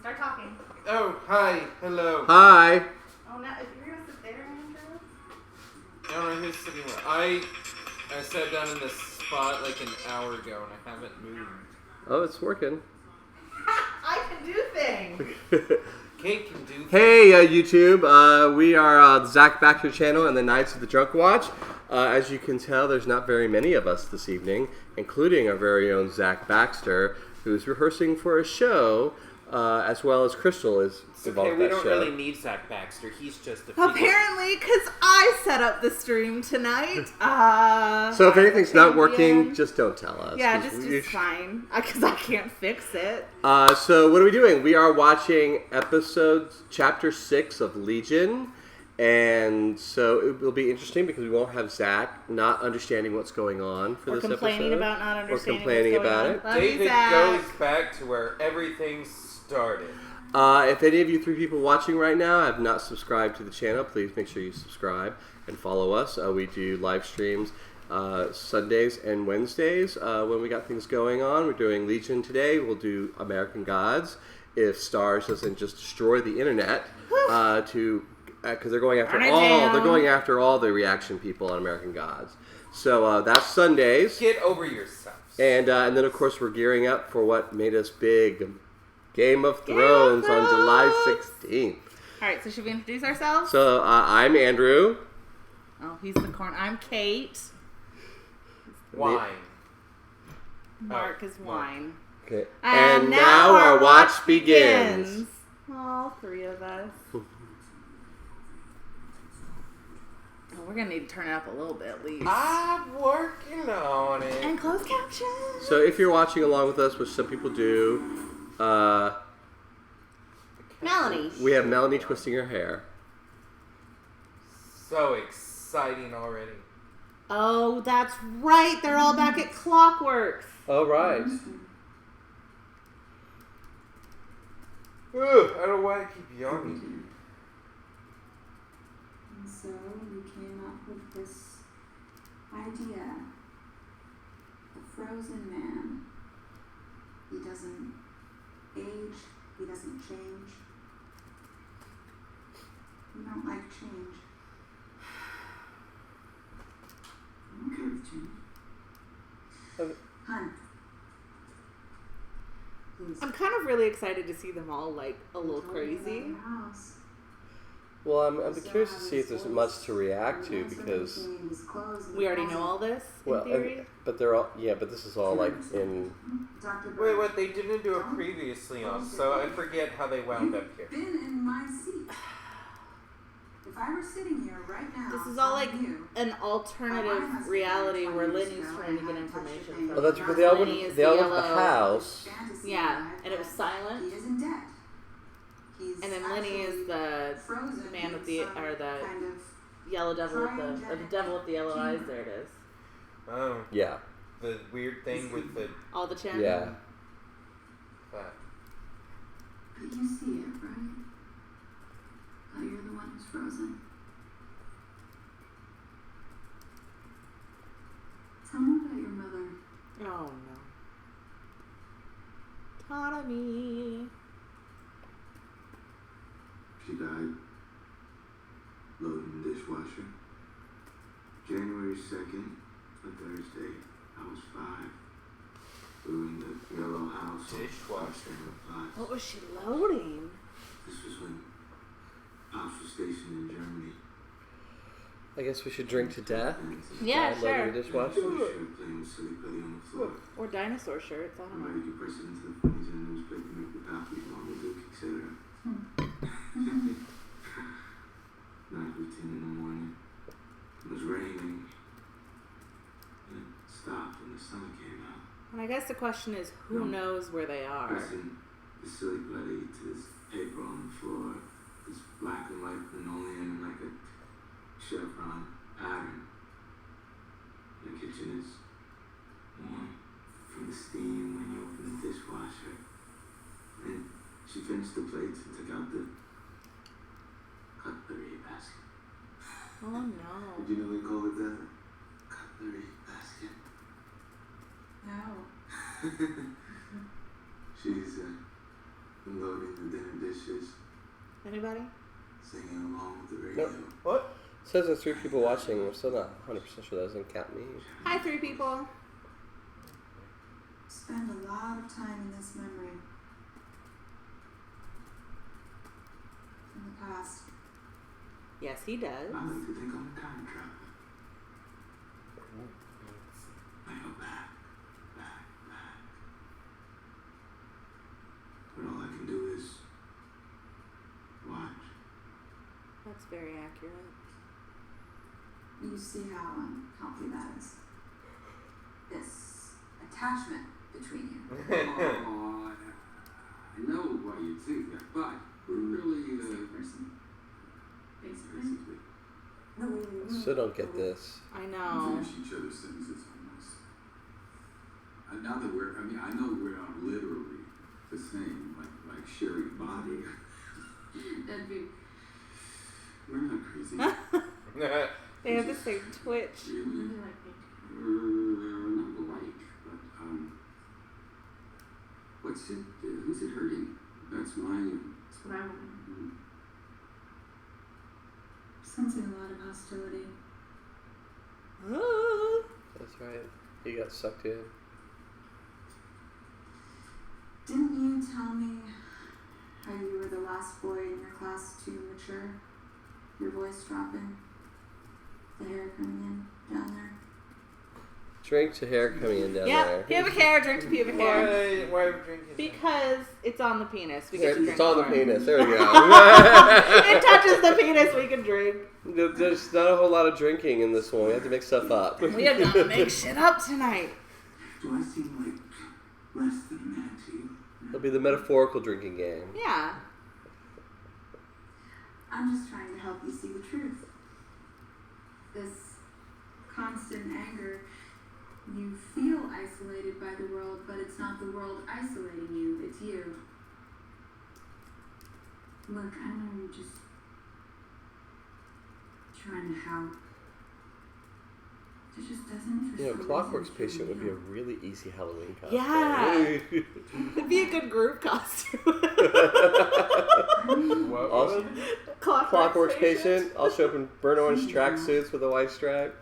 Start talking. Oh, hi. Hello. Hi. Oh, now, if you're going to sit there, Andrew? I don't know who's sitting where. I sat down in this spot like an hour ago and I haven't moved. Oh, it's working. I can do things. Kate can do things. Hey, YouTube. We are the Zach Baxter channel and the Knights of the Drunk Watch. As you can tell, there's not very many of us this evening, including our very own Zach Baxter, who's rehearsing for a show, as well as Crystal is involved Okay, we in that don't show. really need Zach Baxter. He's just a figure. Apparently, because I set up the stream tonight. So if anything's not Indian. working, just don't tell us. Yeah, 'cause just fine. Because I can't fix it. So what are we doing? We are watching chapter 6 of Legion. And so it will be interesting because we won't have Zach not understanding what's going on for this episode. Or complaining about not understanding Or complaining what's about going it. on. Love you, David Zach. goes back to where everything started. If any of you 3 people watching right now have not subscribed to the channel, please make sure you subscribe and follow us. We do live streams Sundays and Wednesdays when we got things going on. We're doing Legion today. We'll do American Gods if Stars doesn't just destroy the internet because they're going after all the reaction people on American Gods. So that's Sundays. Get over yourselves. And then of course we're gearing up for what made us big. Game of Thrones on July 16th. Alright, so should we introduce ourselves? So, I'm Andrew. Oh, he's the corn. I'm Kate. Wine. Mark is wine. Okay. And now our watch begins. All 3 of us. Oh, we're going to need to turn it up a little bit at least. I'm working on it. And closed captions. So, if you're watching along with us, which some people do, Melanie. we have Melanie twisting her hair. So exciting already. Oh, that's right. They're all back at Clockworks. Oh, right. Ugh, I don't know why I keep yawning. And so we came up with this idea. The frozen man. He doesn't age. He doesn't change. We don't like change. I'm okay with change. Hun. Please. I'm kind of really excited to see them all, like, a little I told you about crazy. your house. Well, I'm curious to see if there's much to react to because, We already know all this, in theory. but they're all, but this is all like in, Wait, what? They didn't do it previously on, so I forget how they wound up here. Been in my seat. If I were sitting here right now, This is all like telling you, an alternative reality where Lenny's trying to get information from. well, that's because they all went Lenny is to the yellow. house. fantasy Yeah, life, and it was silent. He isn't dead. He's And then Lenny is the frozen man with in the, some or the kind of yellow devil with the devil with the yellow eyes. There it is. Oh, Yeah. the weird thing with the All the chin. Yeah. fat. But you see it, right? Oh, you're the one who's frozen. Tell me about your mother. Oh no. Taught-a-me. She died loading the dishwasher. January 2nd, a Thursday. I was 5. We were in the yellow house. Dishwasher. What was she loading? This was when Pops was stationed in Germany. I guess we should drink to death. Yeah, Loading sure. the dishwasher. Playing with silly putty on the floor. Or dinosaur shirts. I don't Somebody know. could press it into the funnies in the newspaper, make the copies, Mama Duke, etc. 9:15 in the morning. It was raining. And it stopped and the sun came out. And I guess the question is, who knows where they are? Pressing the silly putty to this paper on the floor. This black and white linoleum like a chevron pattern. The kitchen is warm from the steam when you open the dishwasher. And she finished the plates and took out the cutlery basket. Oh no. Did you know they call it that? Cutlery basket. No. She's Loading the dinner dishes, Anybody? singing along with the radio. Nope. What? It says there's 3 people watching. We're still not 100% sure that doesn't count me. Hi, 3 people. Spend a lot of time in this memory. In the past. Yes, he does. I like to think I'm a time traveler. I go back. But all I can do is watch. That's very accurate. You see how unhealthy that is. This attachment between you. Oh, I know why you think that, but we're really Same person. Basically. basically The way we move. Still don't get this. I we know. finish each other's sentences almost. Now that I know we're not literally the same, like sharing body. That'd be. We're not crazy. They have the same twitch. Really? Like me. We're not alike, but who's it hurting? That's mine. That's what I want. Sensing a lot of hostility. Ooh. That's right. He got sucked in. Didn't you tell me how you were the last boy in your class to mature? Your voice dropping, the hair coming in down there. Drink to hair coming in down Yep, there. pubic hair, drink to pubic hair. Why are we drinking? Because it's on the penis. We get to drink It's on the more. penis. There we go. It touches the penis, we can drink. There's not a whole lot of drinking in this one. We have to make stuff up. We are gonna make shit up tonight. Do I seem like less than a man to you? It'll be the metaphorical drinking game. Yeah. I'm just trying to help you see the truth. This constant anger, you feel isolated by the world, but it's not the world isolating you, it's you. Look, I know you're just trying to help. It just doesn't. You know, Clockwork's Patient would be a really easy Halloween costume. Yeah. It'd be a good group costume. What? Also, Clockwork's Patient. I'll show up in burnt orange tracksuits with a white stripe.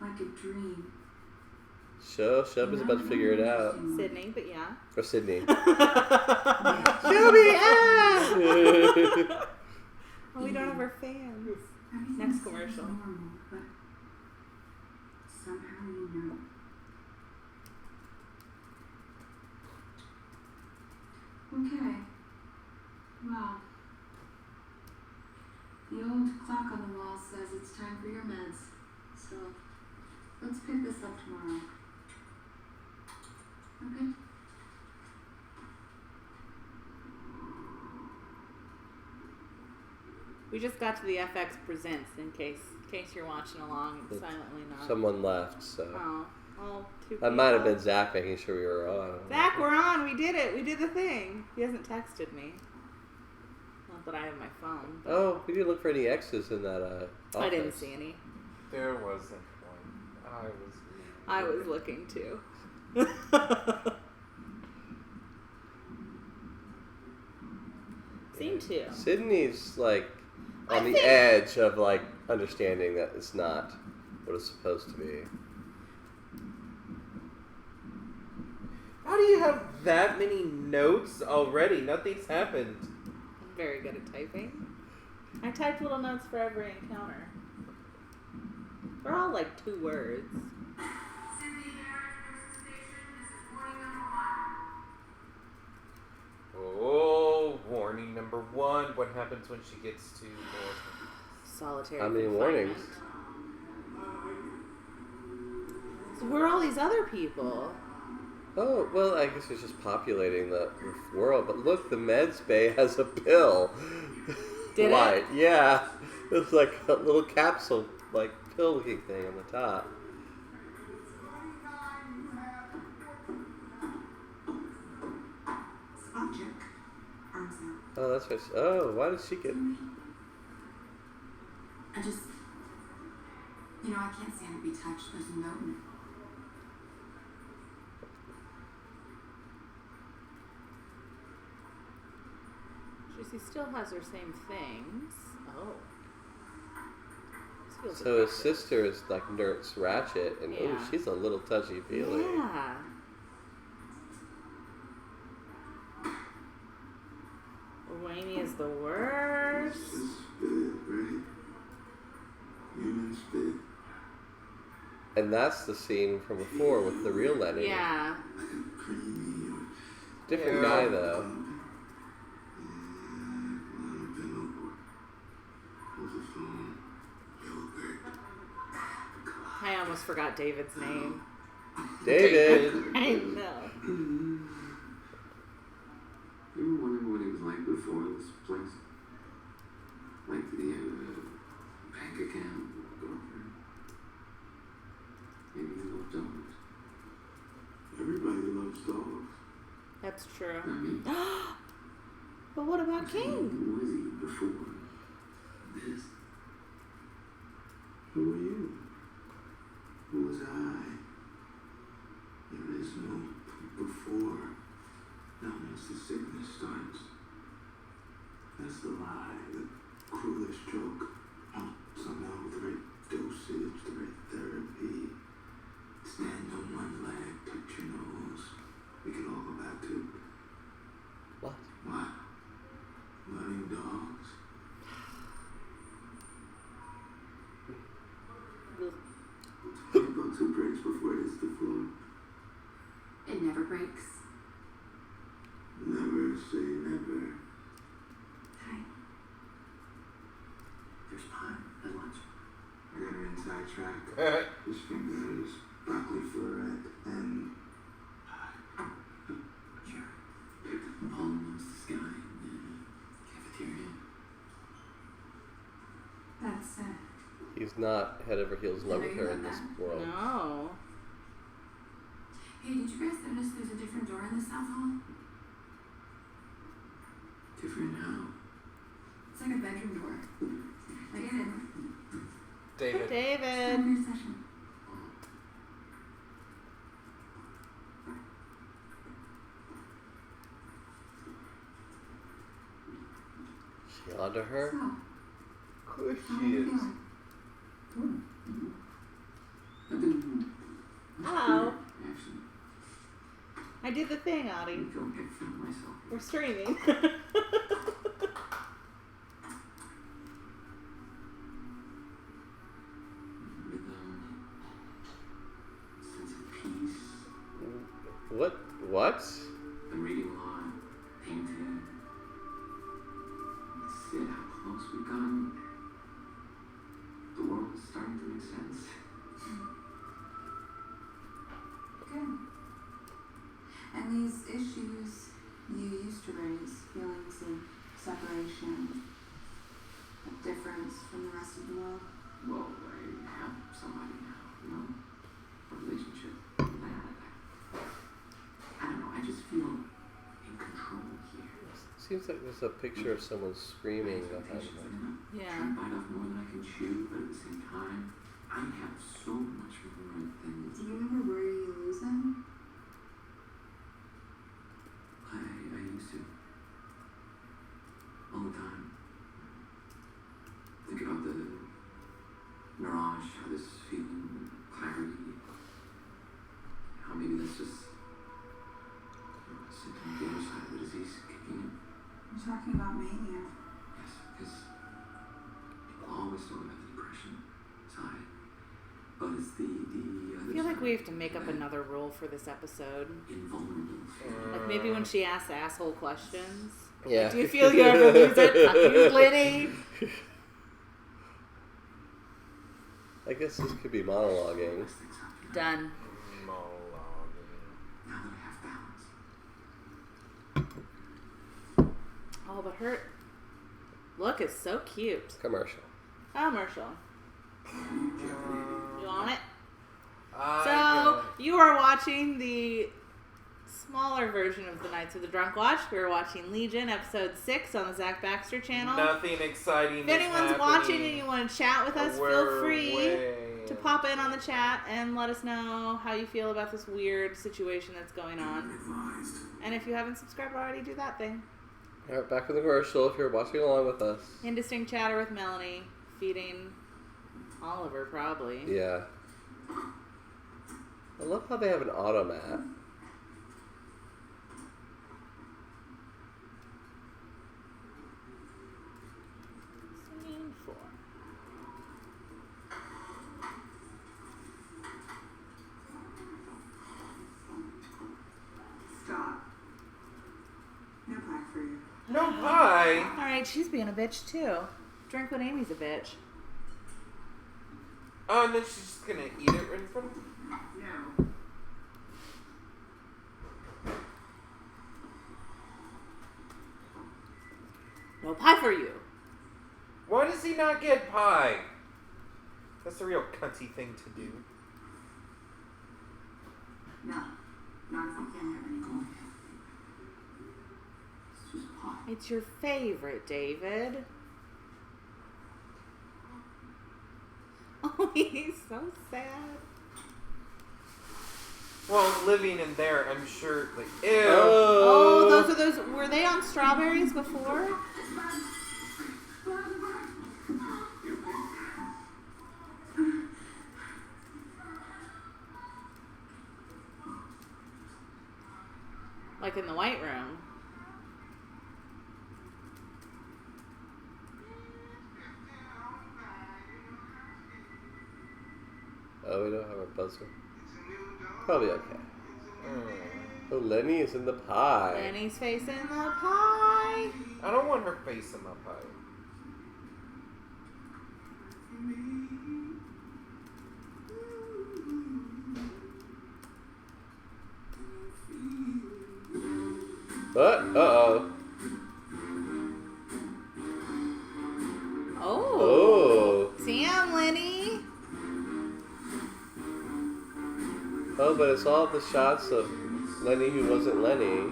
Like a dream. Shub is about to figure it out. Sydney, but yeah. Or Sydney. Shelby, ah! Oh, we don't have our fans. Everything Next seems commercial. normal, but somehow you know. Okay. Well, the old clock on the wall says it's time for your meds. So let's pick this up tomorrow. Okay? We just got to the FX Presents in case you're watching along and silently not. Someone left, so. Oh, 2 That might have people. been Zach making sure we were on. Zach, we're on. We did it. We did the thing. He hasn't texted me. Not that I have my phone. But Oh, we didn't look for any X's in that office. I didn't see any. There wasn't one. I was looking too. Seem to. Sydney's like I on the think- edge of like understanding that it's not what it's supposed to be. How do you have that many notes already? Nothing's happened. I'm very good at typing. I type little notes for every encounter. They're all like 2 words. Oh, warning number 1. What happens when she gets to more? Solitary How many confinement. warnings? So where are all these other people? Oh, well, I guess it's just populating the world. But look, the meds bay has a pill. Did Light. it? Yeah. It's like a little capsule, like pill looking thing on the top. Spot check. Arms out. Oh, that's what. Oh, why did she get? I just, I can't stand to be touched. There's a note in it. She still has her same things. Oh. This feels So his aggressive. sister is like Nurse Ratchet, and Yeah. she's a little touchy-feely. Yeah. Rainey is the worst. It's just spit, right? Human spit. And that's the scene from before with the real Lenny. Yeah. Like a creamy or Different Yeah. guy, though. I almost forgot David's name. David! I know. You ever wonder what it was like before this place? Like the bank account, girlfriend. Maybe you love dogs. Everybody loves dogs. That's true. I mean, But what about King? who was he before this? Who were you? Who was I? There is no before. Now once the sickness starts. That's the lie, the cruelest joke. Somehow with the right dosage, the right therapy. Stand on one leg, touch your nose. We can all go back to What? what? Loving dogs. $20 who breaks before it hits the floor. It never breaks. Never say never. Hi. There's pie at lunch. I got her inside track. His fingers, broccoli floret, and sure. Almost the sky in the cafeteria. That's sad. He's not head over heels in love with her in this world. No. Hey, did you guys notice there's a different door in the South Hall? Different how? It's like a bedroom door. Like in David. David. your session. She onto her? So, Of course how are she you is. feeling? Hello. Actually, I did the thing, I Audie. feel like I found myself. We're streaming. With sense of peace. What? I'm reading law, painting. See how close we've gotten. The world is starting to make sense. Good. And these issues you used to raise, feelings of separation, of difference from the rest of the world. Well, I have somebody now, you know? A relationship. I don't know, I just feel in control here. Seems like there's a picture of someone screaming behind Expectations her. are gonna Yeah. try to bite off more than I can chew, but at the same time, I have so much more than Do you ever worry you lose him? I used to. All the time. Think about the mirage, how this feeling, clarity, how maybe that's just symptom of the other side of the disease kicking in. You're talking about mania. Yes, because people always talk about the depression side, but it's the I other feel like side, we have to make up that another rule for this episode. invulnerable feeling. Like maybe when she asks asshole questions. Yeah. Do you feel you ever lose it? Fuck you, Lenny. I guess this could be monologuing. Best things happen. Done. Now that I have balance. Oh, but her look is so cute. Commercial. Commercial. You want it? I So you are watching the smaller version of the Knights of the Drunk Watch. We're watching Legion, episode 6 on the Zach Baxter channel. Nothing exciting. If anyone's watching and you want to chat with us, feel We're free way to pop in on the chat and let us know how you feel about this weird situation that's going on. Advised. And if you haven't subscribed already, do that thing. Alright, back in the commercial if you're watching along with us. Indistinct chatter with Melanie, feeding Oliver, probably. Yeah. I love how they have an automat. Scene 4. Stop. No pie for you. No pie. Alright, she's being a bitch, too. Drink when Amy's a bitch. Oh, and then she's just gonna eat it right in front of me? No. No pie for you. Why does he not get pie? That's a real cunty thing to do. No. Not if you can't have any more. It's just pie. It's your favorite, David. Oh, he's so sad. Well, living in there, I'm sure, like, ew. Oh, were they on strawberries before? Like in the White Room. Oh, we don't have our buzzer. Probably okay. Oh, Lenny is in the pie. Lenny's face in the pie. I don't want her face in my pie. Uh-oh. Oh. Damn, Lenny. Oh, but it's all the shots of Lenny who wasn't Lenny.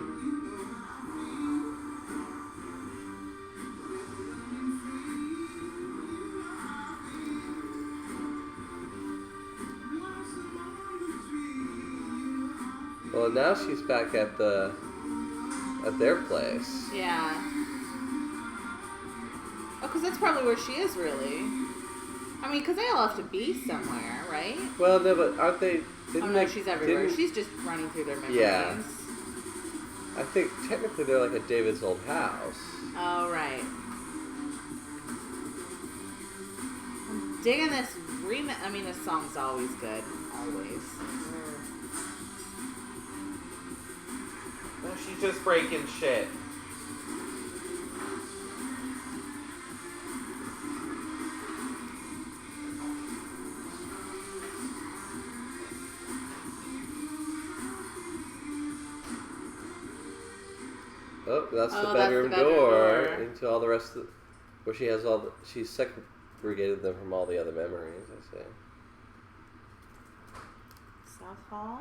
Well, now she's back at their place. Yeah. Oh, because that's probably where she is, really. I mean, because they all have to be somewhere, right? Well, no, but aren't they... She's everywhere. She's just running through their memories. Yeah. I think technically they're like at David's old house. Oh, right. I'm digging this remix. I mean, this song's always good. Always. Well, she's just breaking shit. Oh, that's the Oh, bedroom, that's the bedroom door door. into all the rest of where she has all the, she's segregated them from all the other memories, I say. South Hall.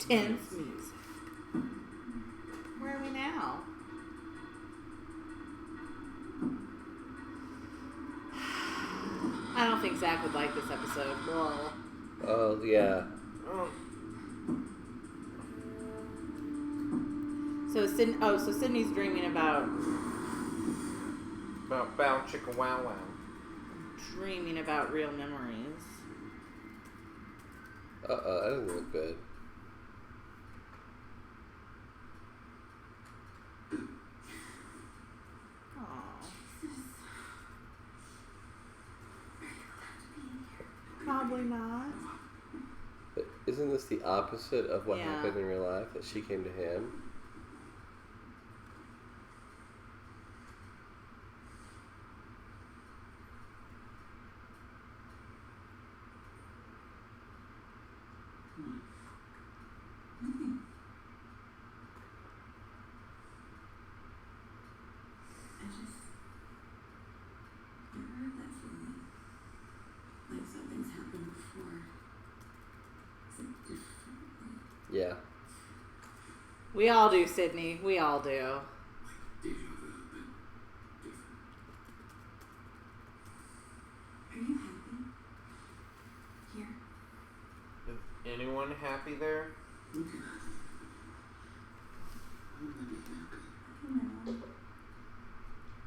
Tense music. Where are we now? I don't think Zach would like this episode. Whoa. Oh, yeah. Oh, So Sydney's dreaming about bow chicka wow wow. real memories. Uh-oh, that doesn't look good. Probably not. But isn't this the opposite of what Yeah. happened in real life? That she came to him? I just never had that feeling. Like something's happened before. Is it differently? Yeah. We all do, Sydney. We all do. Like deja vu, but different. Are you happy? Here? Is anyone happy there? Look at us. I'm gonna be happy. I know.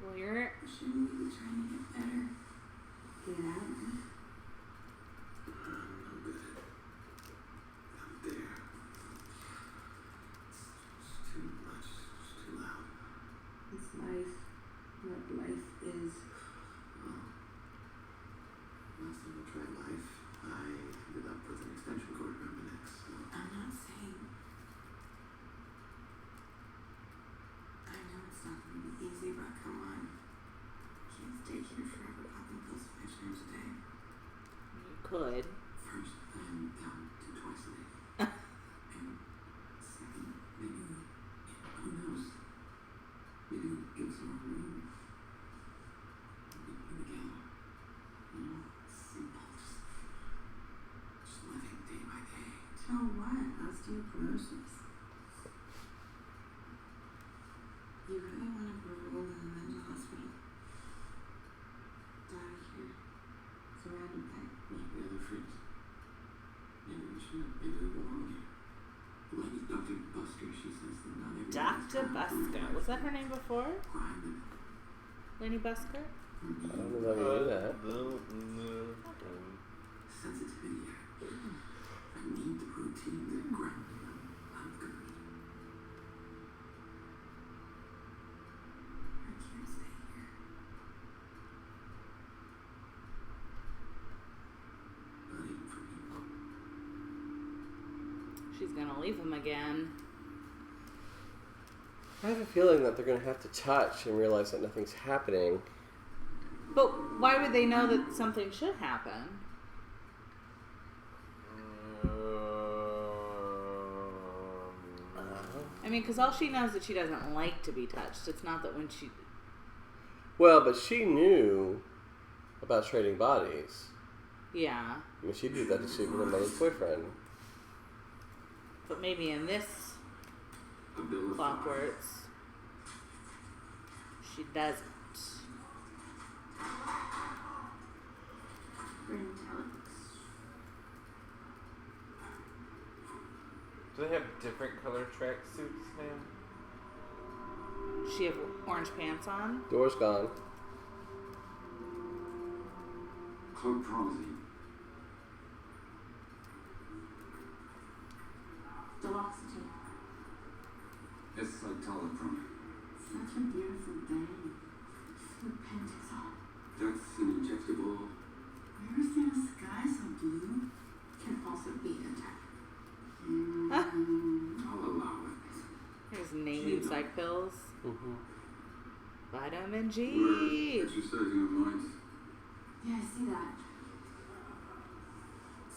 Well, you're... Shouldn't we be trying to get better? Get out? I'm no good. Out there. It's too much. It's too loud. It's life. What life is. Well, last time I tried life, I ended up with an extension cord around my neck, so... I'm not saying. I know it's not going to be easy, but come on. Can't stay here forever popping pills 5 times a day. You could. First, I'm down to twice a day. And second, maybe, who knows? Maybe give us more room. Maybe together. You know, simple, just living day by day. So what? Osteoporosis. You really want to roll in a mental hospital? Die here. Surrounded by Like the other freaks. Maybe we should. Maybe we belong here. Like Dr. Busker, she says that not everyone is Dr. trying to Busker. Was that her name before? grind and Lenny Busker? I don't know if I knew that. sensitivity. I need the routine that ground me. I'm good. I can't stay here. Not even for me. She's gonna leave him again. I have a feeling that they're going to have to touch and realize that nothing's happening. But why would they know that something should happen? I mean, because all she knows that she doesn't like to be touched. It's not that when she... Well, but she knew about trading bodies. Yeah. I mean, she did that to sleep with her mother's boyfriend. But maybe in this clockworks, she doesn't. Bryn, tell us. Do they have different color tracksuits now? She have orange pants on. Door's gone. Club Promsy. Velocity. It's like Teleprom. Such a beautiful day. Flippant is all. That's an injectable. Never seen a sky so blue. Can also be attacked. I'll allow it. There's naming psych pills. Mm-hmm. Vitamin We're G. exercising our minds. Yeah, I see that.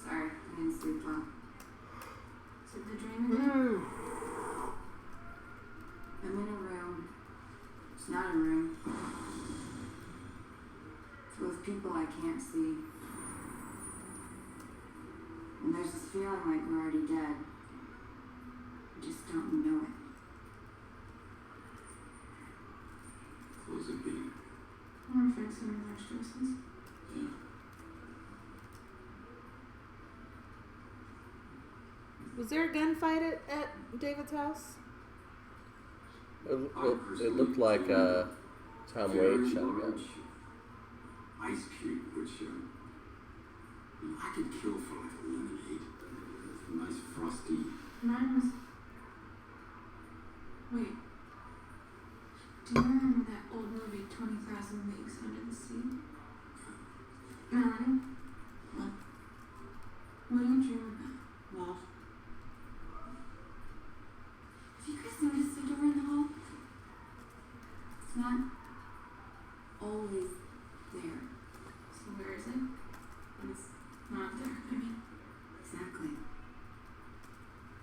Sorry, I didn't sleep well. Is it the dream again? I'm in a room. It's not a room. Full of people I can't see. And there's this feeling like we're already dead. I just don't know it. Close it being. Or fixing our life choices. Yeah. Was there a gunfight at David's house? It looked like Tom Waits shot a gun. Ice cube, which I could kill for like a lemonade. A nice frosty. Mine was. Wait. Do you remember that old movie, 20,000 Leagues Under the Sea? Melanie? What? What do you dream about? Love. Have you guys noticed the door in the hall? It's not always there. So where is it? When it's not there, I mean. Exactly.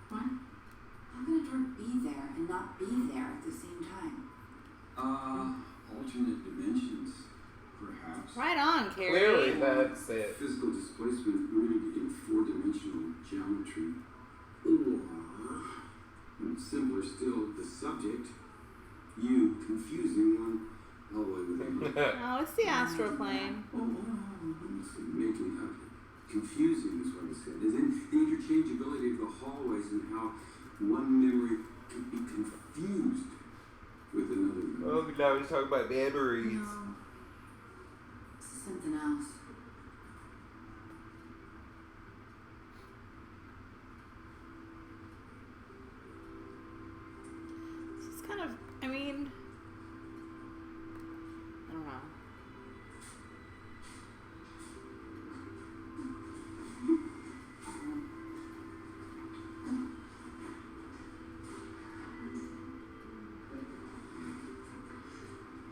What? How can a door be there and not be there at the same time? Alternate dimensions, perhaps. Right on, Carrie. Clearly, that's it. Physical displacement rooted in 4-dimensional geometry. Or, simpler still, astral plane. Making up. Confusing is what I said. And then the interchangeability of the hallways and how one memory can be confused with another memory. Oh, now we're talking about memories. No. This is something else. This is kind of, I mean, I don't know.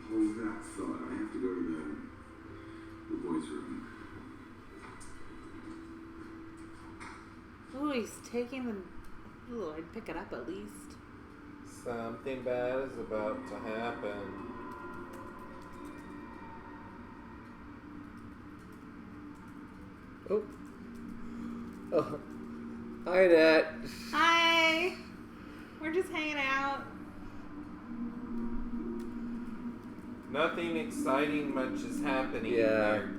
Hold that thought. I have to go to the boys' room. Ooh, he's taking the. Ooh, I'd pick it up at least. Something bad is about to happen. Oh. Oh. Hi, Nat. Hi! We're just hanging out. Nothing exciting much is happening Yeah. there.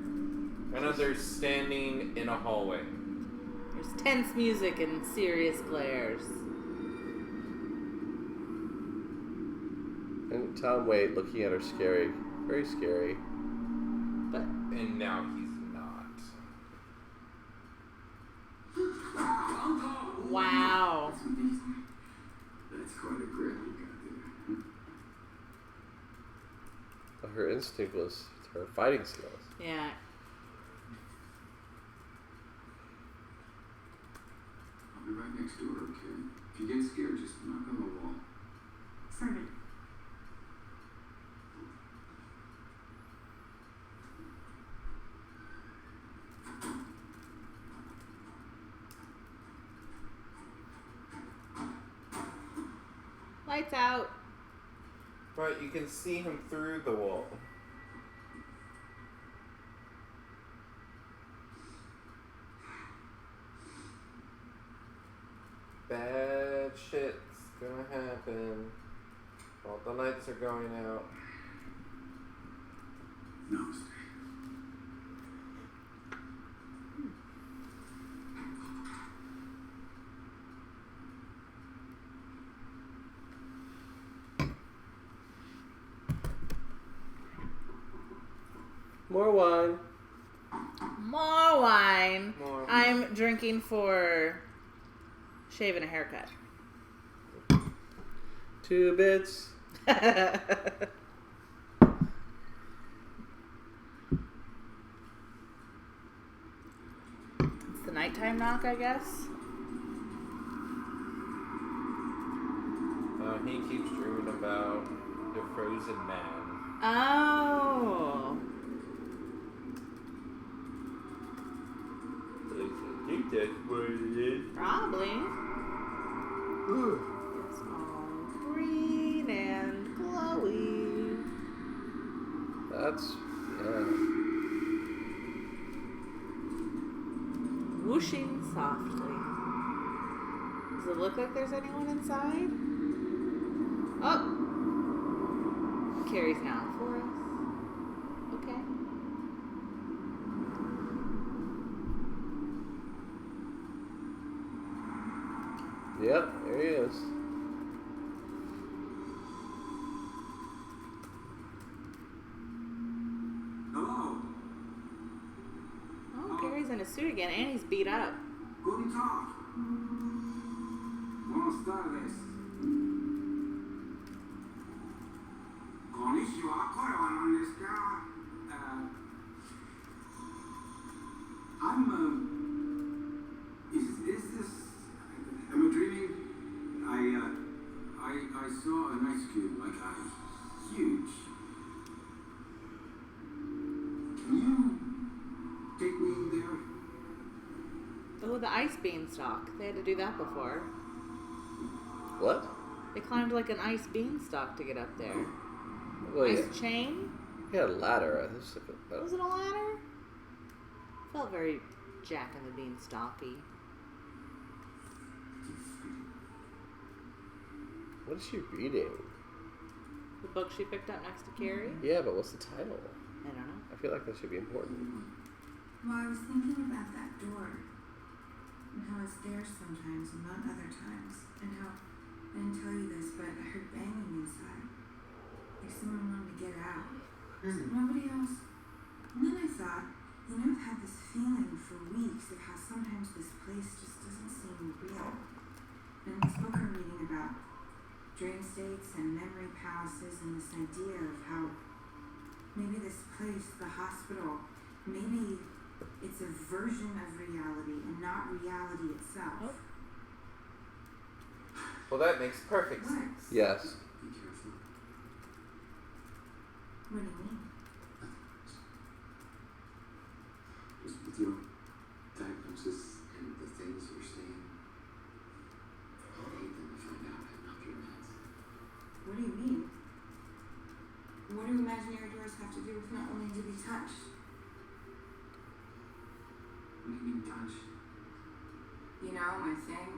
I know they're standing in a hallway. There's tense music and serious glares. And Tom Waite looking at her scary. Very scary. But And now he's not. wow. That's amazing. That's quite a grip you got there. Her instinct was her fighting skills. Yeah. I'll be right next door, okay? If you get scared, just knock on the wall. Servant. Lights out. But you can see him through the wall. Bad shit's gonna happen. All the lights are going out. Namaste. More wine. More wine. More I'm drinking for shaving a haircut. 2 bits. It's the nighttime knock, I guess. He keeps dreaming about the frozen man. Oh. I think that's what it is. Probably. It's all green and glowy. That's yeah. Whooshing softly. Does it look like there's anyone inside? Oh! Carrie's now for us. Okay. Yep, there he is. Hello. Oh, Carrie's in a suit again, and he's beat up. Guten Tag. Buenas tardes. Konnichiwa. Kore wa nan desu ka? Is this? Am I dreaming? I saw an ice cube, like a huge. Can you take me there? Oh, the ice beanstalk. They had to do that before. What? They climbed like an ice beanstalk to get up there. Well, Ice yeah. chain? He had a ladder. This is Was it a ladder? Felt very Jack and the Beanstalky. What is she reading? The book she picked up next to Carrie? Yeah, but what's the title? I don't know. I feel like that should be important. Well, I was thinking about that door, and how it's there sometimes and not other times, and how, I didn't tell you this, but I heard banging inside. Like someone wanted to get out. Nobody else. And then I thought, I've had this feeling for weeks of how sometimes this place just doesn't seem real. And in this book I'm reading about dream states and memory palaces and this idea of how maybe this place, the hospital, maybe it's a version of reality and not reality itself. Well, that makes perfect What? sense. Yes. Be careful. What do you mean? Just with your diagnosis and the things you're seeing, I hate them to find out I'm not your meds. What do you mean? What do imaginary doors have to do with not wanting to be touched? What do you mean touch? You know, my thing.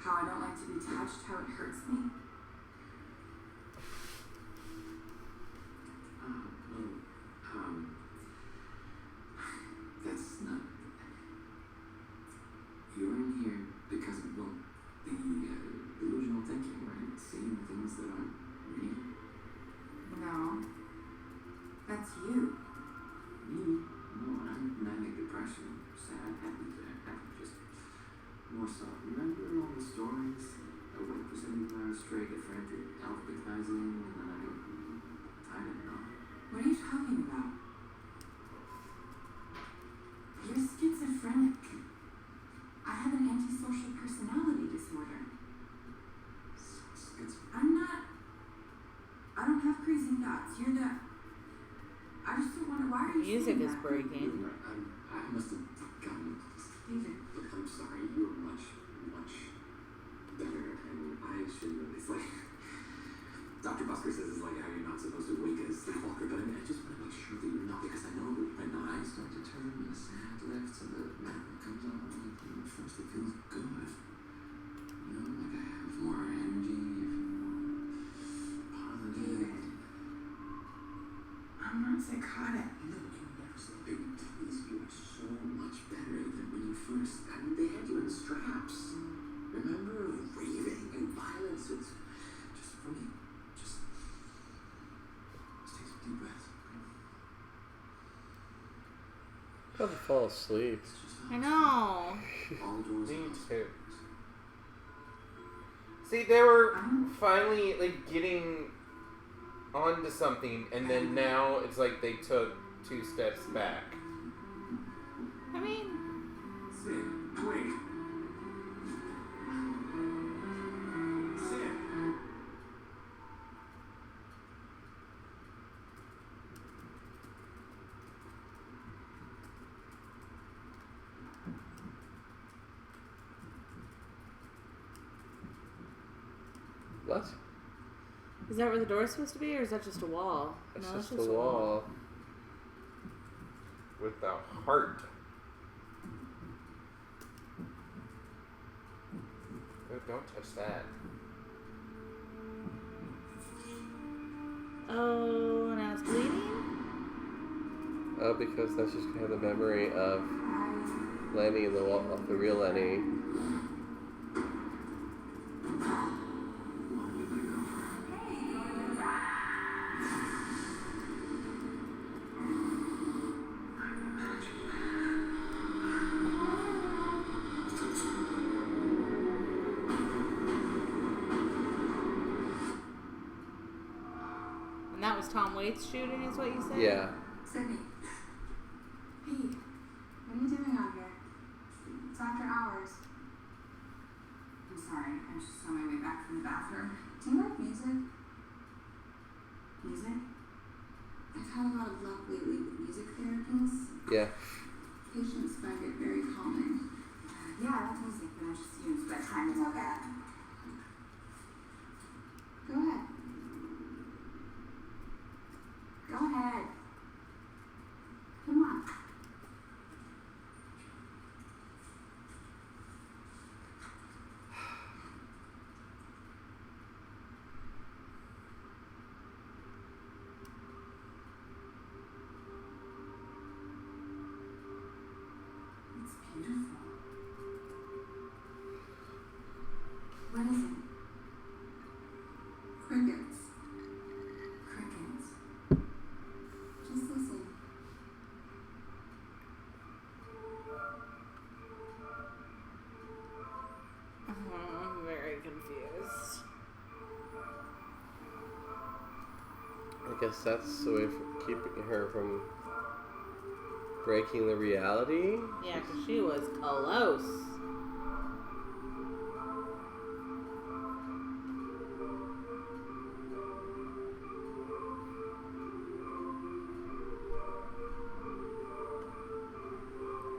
How I don't like to be touched, how it hurts me. That's not. You're in here because of, well, the delusional thinking, right? Seeing things that aren't real. No. That's you. Me? No, I'm manic depression, sad, happy, just more so. Remember all the stories? I went for 72 hours straight, get frantic, alphabetizing, and then I didn't know. What are you talking about? You're schizophrenic. I have an antisocial personality disorder. I'm not. I don't have crazy thoughts. You're the. I just don't want to. Why are you Music saying is that? breaking. You're right. I must have gotten. Music. Look, I'm sorry. You're much, much better, and I shouldn't. It's like Dr. Busker says it's like how you're not supposed to wake a sleepwalker, but I just want to make sure that you're not, because I know that when the eyes start to turn and the sand lifts and the magma comes on, like, at first it feels good. Like I have more energy, I feel more positive. I'm not psychotic. No, you never said, baby, please, you are so much better than when you first, they had you in straps. Remember? Raving and violence. It's just for me. Just take some deep breaths, okay? Probably fall asleep. It's just I know. all doors Me closed. too. See, they were finally like getting onto something, and then now it's like they took 2 steps back. I mean, Sid, wait. Sid. What? is that where the door's supposed to be, or is that just a wall? It's No, just that's the wall. With the heart. Oh, don't touch that. Oh, now it's bleeding? Oh, because that's just kind of the memory of Lenny and the real Lenny. And that was Tom Waits shooting, is what you said? Yeah. Sydney. Hey, what are you doing out here? It's after hours. I'm sorry, I'm just on my way back from the bathroom. Do you like music? Music? I've had a lot of luck lately with music therapies. Yeah. Patients find it very calming. Yeah, I like music, but I just use bedtime. It's okay. Go ahead. Go ahead. Come on. beautiful. What is it? Crickets. Crickets. Just listen. I'm very confused. I guess that's the way for keeping her from breaking the reality. Yeah, because she was close.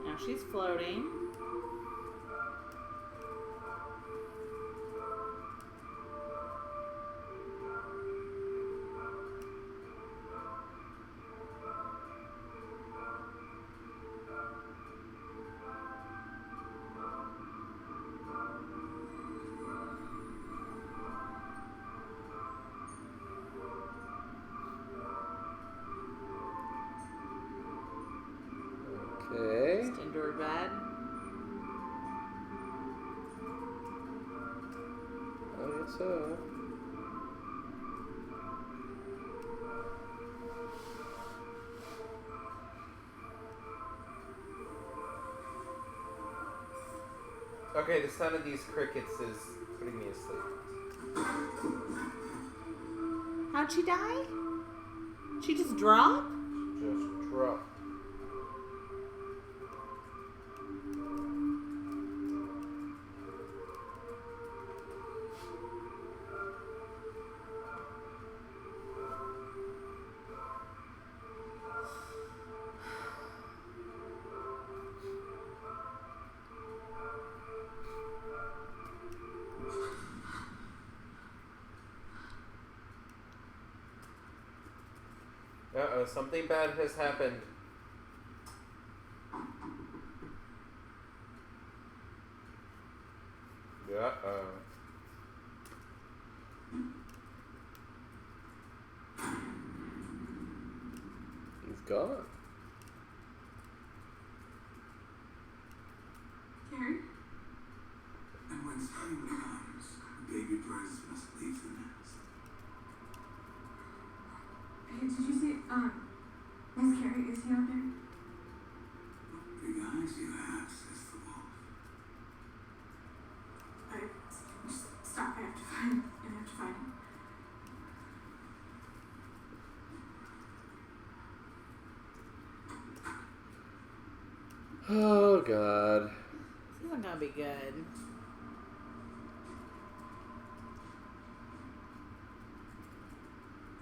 Now she's floating. Okay. Just into her bed. I guess so. Okay, the sound of these crickets is putting me asleep. How'd she die? She just drop? Just drop. Uh-oh, something bad has happened. Uh-oh. He's gone. Carrie? And when spring comes, baby birds must leave the nest. Hey, did you see, Miss Carrie, is he out there? Big eyes you have, says the wolf. Just stop, I have to find him. Oh God. This isn't gonna be good.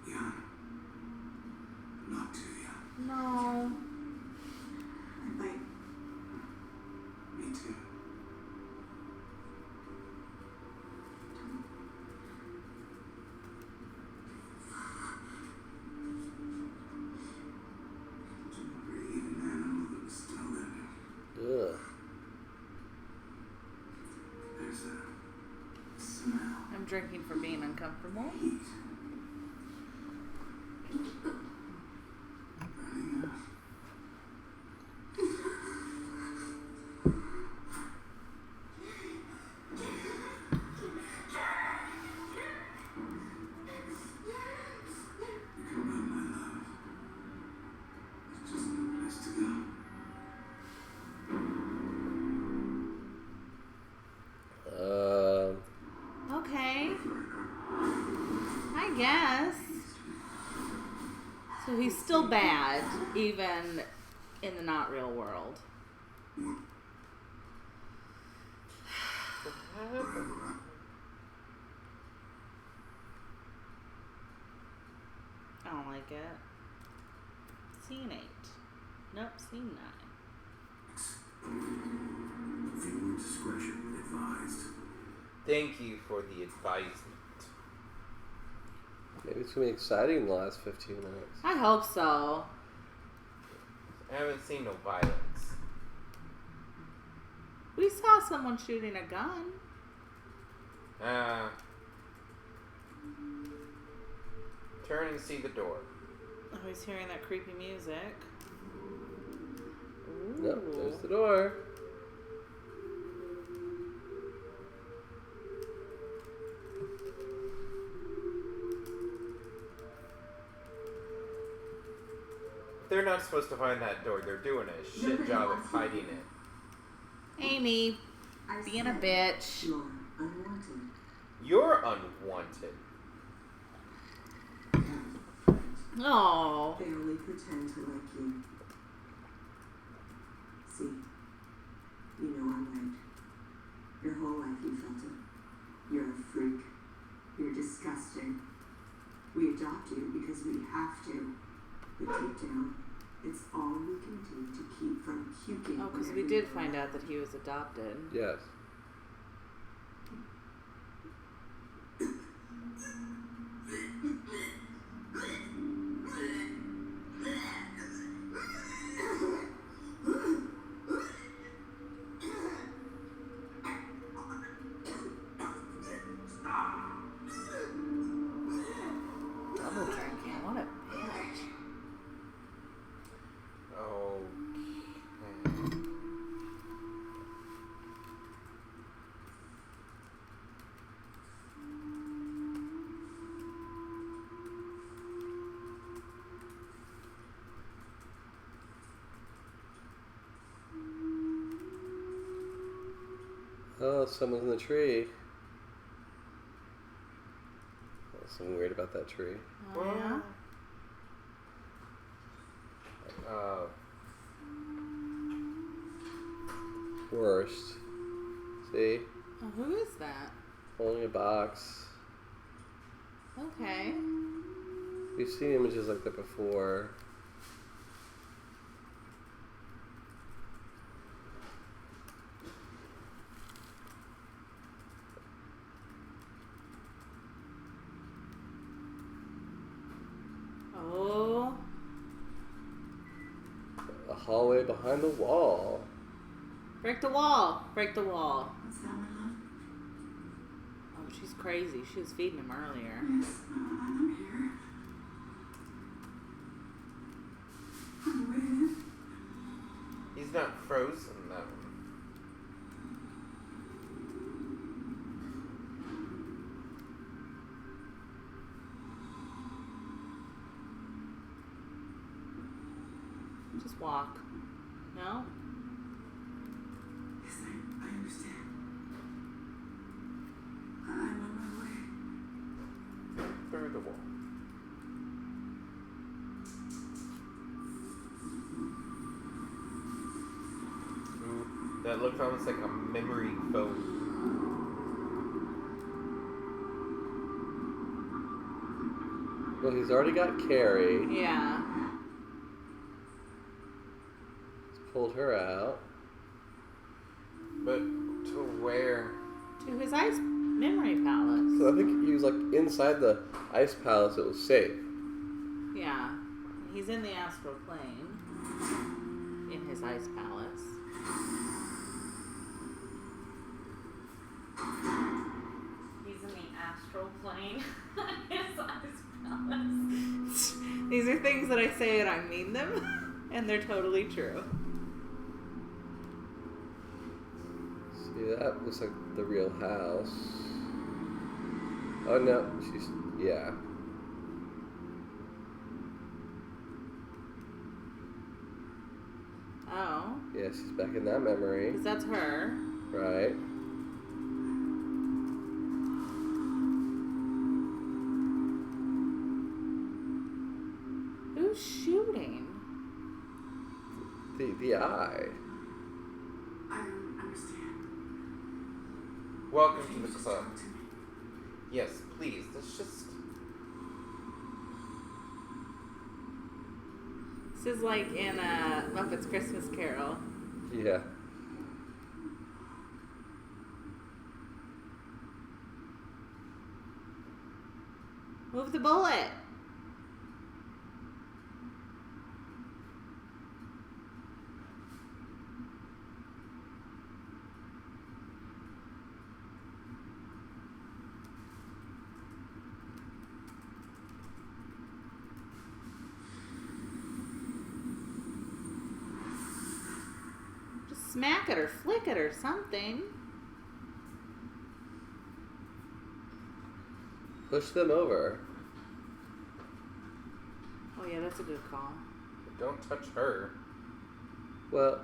Young. Not too young. No. Like, Me too. To breed an animal that was still living. Ugh. There's a smell. I'm drinking for being uncomfortable. Heat. Burning up. You can run, my love. It's just no place to go. Okay. I guess. So he's still bad, even in the not real world. I don't like it. Scene 8. Nope, scene 9. Viewer discretion advised. Thank you for the advisement. Maybe it's gonna be exciting in the last 15 minutes. I hope so. I haven't seen no violence. We saw someone shooting a gun. Turn and see the door. Oh, he's hearing that creepy music. Ooh. Nope, there's the door. they're not supposed to find that door. They're doing a shit job of hiding it. Amy, being a bitch. You're unwanted. You're unwanted. Oh. They only pretend to like you. See, you know I'm right. Your whole life you felt it. You're a freak. You're disgusting. We adopt you because we have to. But deep down, it's all we can do to keep from puking. Oh, because we did find out that he was adopted. Yes. Double drinking. What a bitch. Okay. Oh, someone's in the tree. There's something weird about that tree. Oh, yeah? Worst. See? Oh, who is that? Holding a box. Okay. We've seen images like that before. Oh. A hallway behind the wall. Break the wall. Break the wall. What's that, my love? Oh, she's crazy. She was feeding him earlier. Yes, I'm here. I'm waiting. He's not frozen, that one. Just walk. No? Yes, I understand. I'm on my way. Through the wall. Ooh, that looked almost like a memory foam. Well, he's already got Carrie. Yeah. He's pulled her out. But to where? To his ice memory palace. So I think he was like inside the ice palace. It was safe. Yeah. He's in the astral plane. In his ice palace. He's in the astral plane. His ice palace. These are things that I say and I mean them. And they're totally true. See, that looks like the real house. Oh no, she's, yeah. Oh. Yeah, she's back in that memory. Because that's her. Right. Who's shooting? The eye. I don't understand. Welcome Can to you the just club. talk to me? Yes, please. Let's just. This is like in Muppet's Christmas Carol. Yeah. Move the bullet. Just smack it or flick it or something. Push them over. Oh yeah, that's a good call. Don't touch her. Well,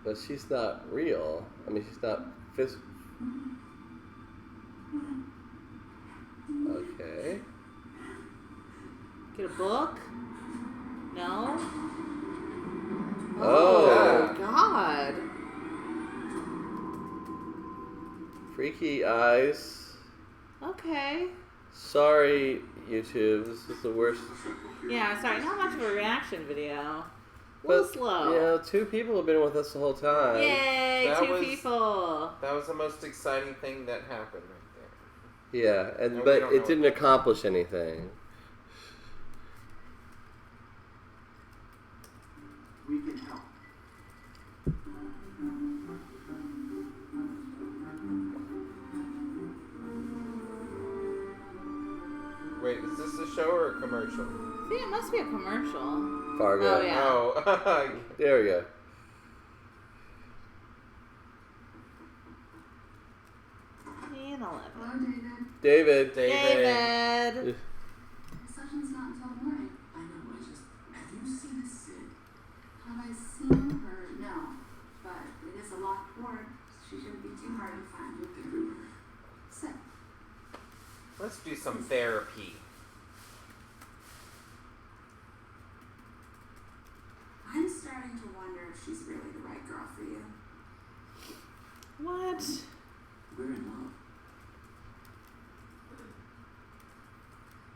but she's not real. I mean, she's not physical. Okay. Get a book? No? Oh. God. Freaky eyes. Okay. Sorry, YouTube. This is the worst. Yeah, sorry, not much of a reaction video. A But, little slow. you know, 2 people have been with us the whole time. Yay, That 2 was- people. That was the most exciting thing that happened right there. Yeah, And we but don't it know didn't accomplish anything. We can help. Wait, is this a show or a commercial? I think it must be a commercial. Fargo. Oh, yeah. Oh, There we go. And 11. Hello, David. David. David. The session's not until morning. I know, have you seen this Sid? Have I seen her? No. But it is a locked ward. She shouldn't be too hard to find. Everywhere. Sit. let's do some therapy. I'm starting to wonder if she's really the right girl for you. What? We're in love.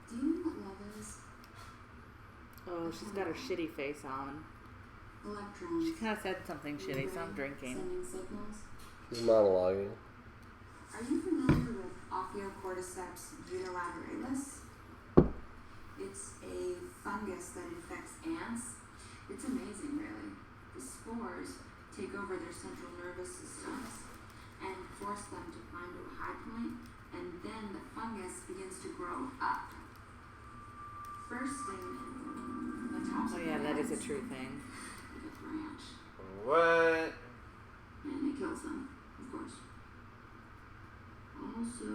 Do you know what love is? Oh, she's got her shitty face on. Electrons. She kind of said something shitty, so I'm drinking. Sending signals. She's monologuing. Are you familiar with Ophiocordyceps unilateralis? It's a fungus that infects ants. It's amazing, really. The spores take over their central nervous systems and force them to climb to a high point, and then the fungus begins to grow up. Bursting the tops Oh of yeah, their that is a heads true thing. like a branch. What? And it kills them, of course. Also,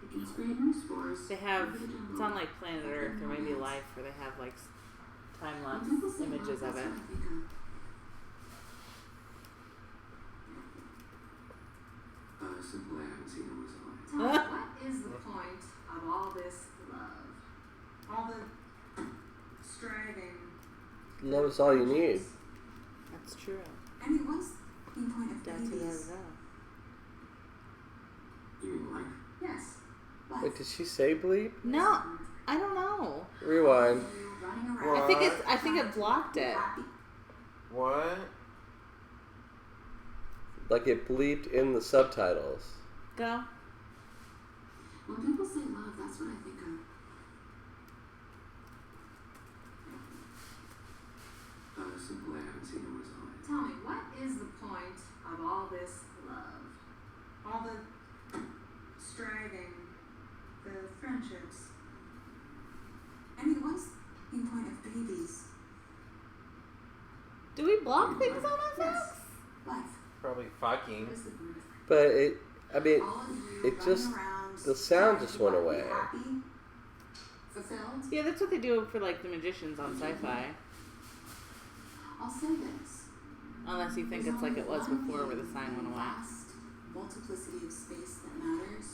it can spread new spores. They have, over the jungle. it's on like Planet Earth or maybe Life, where they have like time lapse When people say images love, of that's it. what I think of. Simple, I haven't seen a result. Tell me, what is the point of all this love? All the striving. Love is all you need. That's true. I mean, what's the point of That's what I babies? know. You mean life? Yes. Life. Wait, did she say bleep? No, I don't know. Rewind. Running around. I think it blocked it. Happy. What? Like it bleeped in the subtitles. Go. When people say love, that's what I think of. Simple, I haven't seen a result. Tell me, what is the point of all this love? All the striving, the friendships. I mean, what's the point of babies? Do we block things on FX? Yes. Life. Probably fucking. What is the point of But it, I mean, all of you it running just, around, the sound trying just to went be away. Happy, fulfilled. Yeah, that's what they do for like the magicians on Sci-Fi. I'll say this. Unless you think There's it's like only it was one before, where thing the sign in went away. vast multiplicity of space that matters.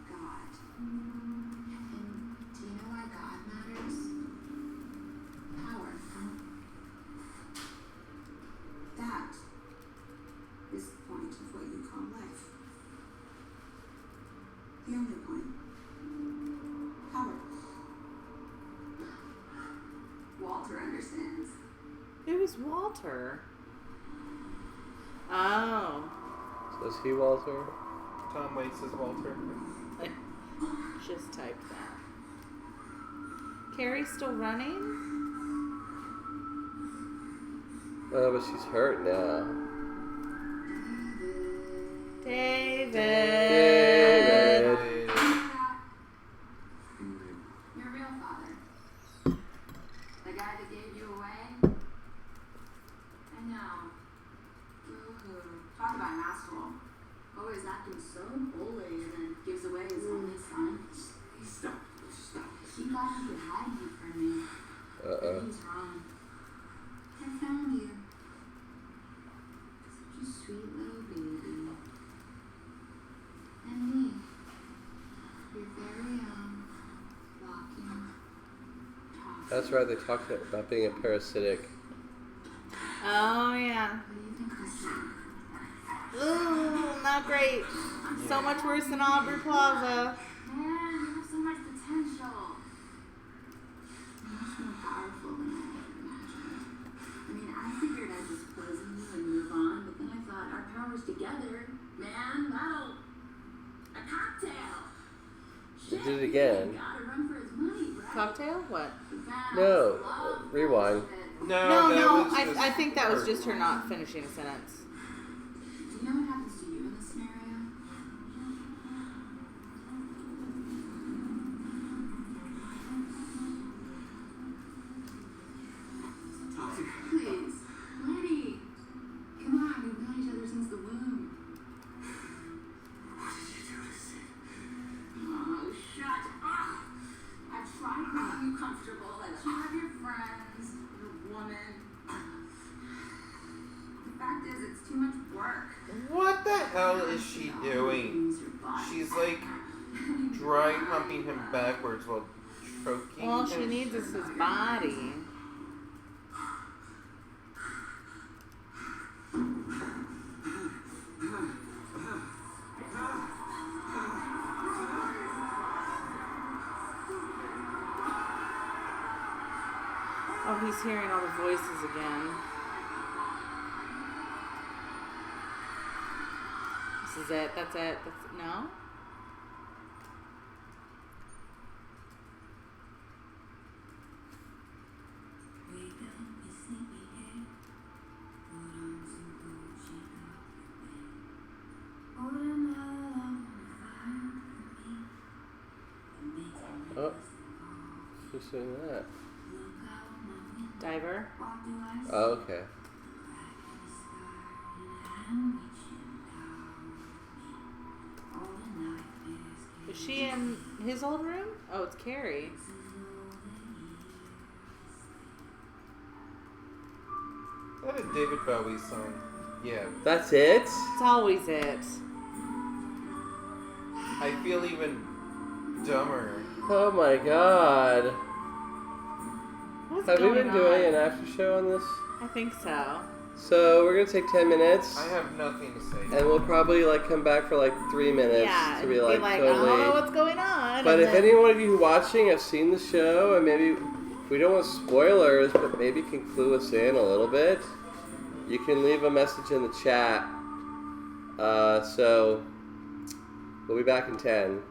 God. And do you know why God matters? Power. That is the point of what you call life. The only point. Power. Walter understands. It was Walter. Oh. So is he Walter? Tom Waits is Walter. I just typed that. Carrie's still running? Oh, but she's hurt now. David. David. Your real father. The guy that gave you away? I know. Boo-hoo. Talk about an asshole. Always acting so holy and then gives away his only son. Stop. He thought he could hide you from me. Uh-oh. But he's wrong. That's right, they talked about being a parasitic. Oh, yeah. Ooh, not great. So much worse than Aubrey Plaza. Man, you have so much potential. Much more powerful than I ever imagined. I mean, I figured I'd just poison you and move on, but then I thought our powers together, man, that'll... A cocktail! They did it again. Gotta run for his money, right? Cocktail? What? No, rewind. No, I think that was just her not finishing a sentence. Do you know what happens to you in this scenario? Please, Lenny. Come on, we've known each other since the womb. What did you do to Sid? Oh, shut up! I've tried to make you comfortable. Let you have your friends, your woman. The fact is, it's too much work. What the hell is she doing? She's like dry humping him backwards while choking All him. she needs is his body. Oh, he's hearing all the voices again. This is it. That's it. No? Oh, who's saying that? Diver? Oh, okay. Is she in his old room? Oh, it's Carrie. Is that a David Bowie song? Yeah. That's it? It's always it. I feel even dumber. Oh my god. What's Have we going been doing on? an after show on this? I think so. So we're gonna take 10 minutes. I have nothing to say. And we'll probably like come back for like 3 minutes Yeah, to and be like, I totally. don't know what's going on. But and if then- any one of you watching have seen the show and maybe we don't want spoilers, but maybe can clue us in a little bit, you can leave a message in the chat. So we'll be back in 10.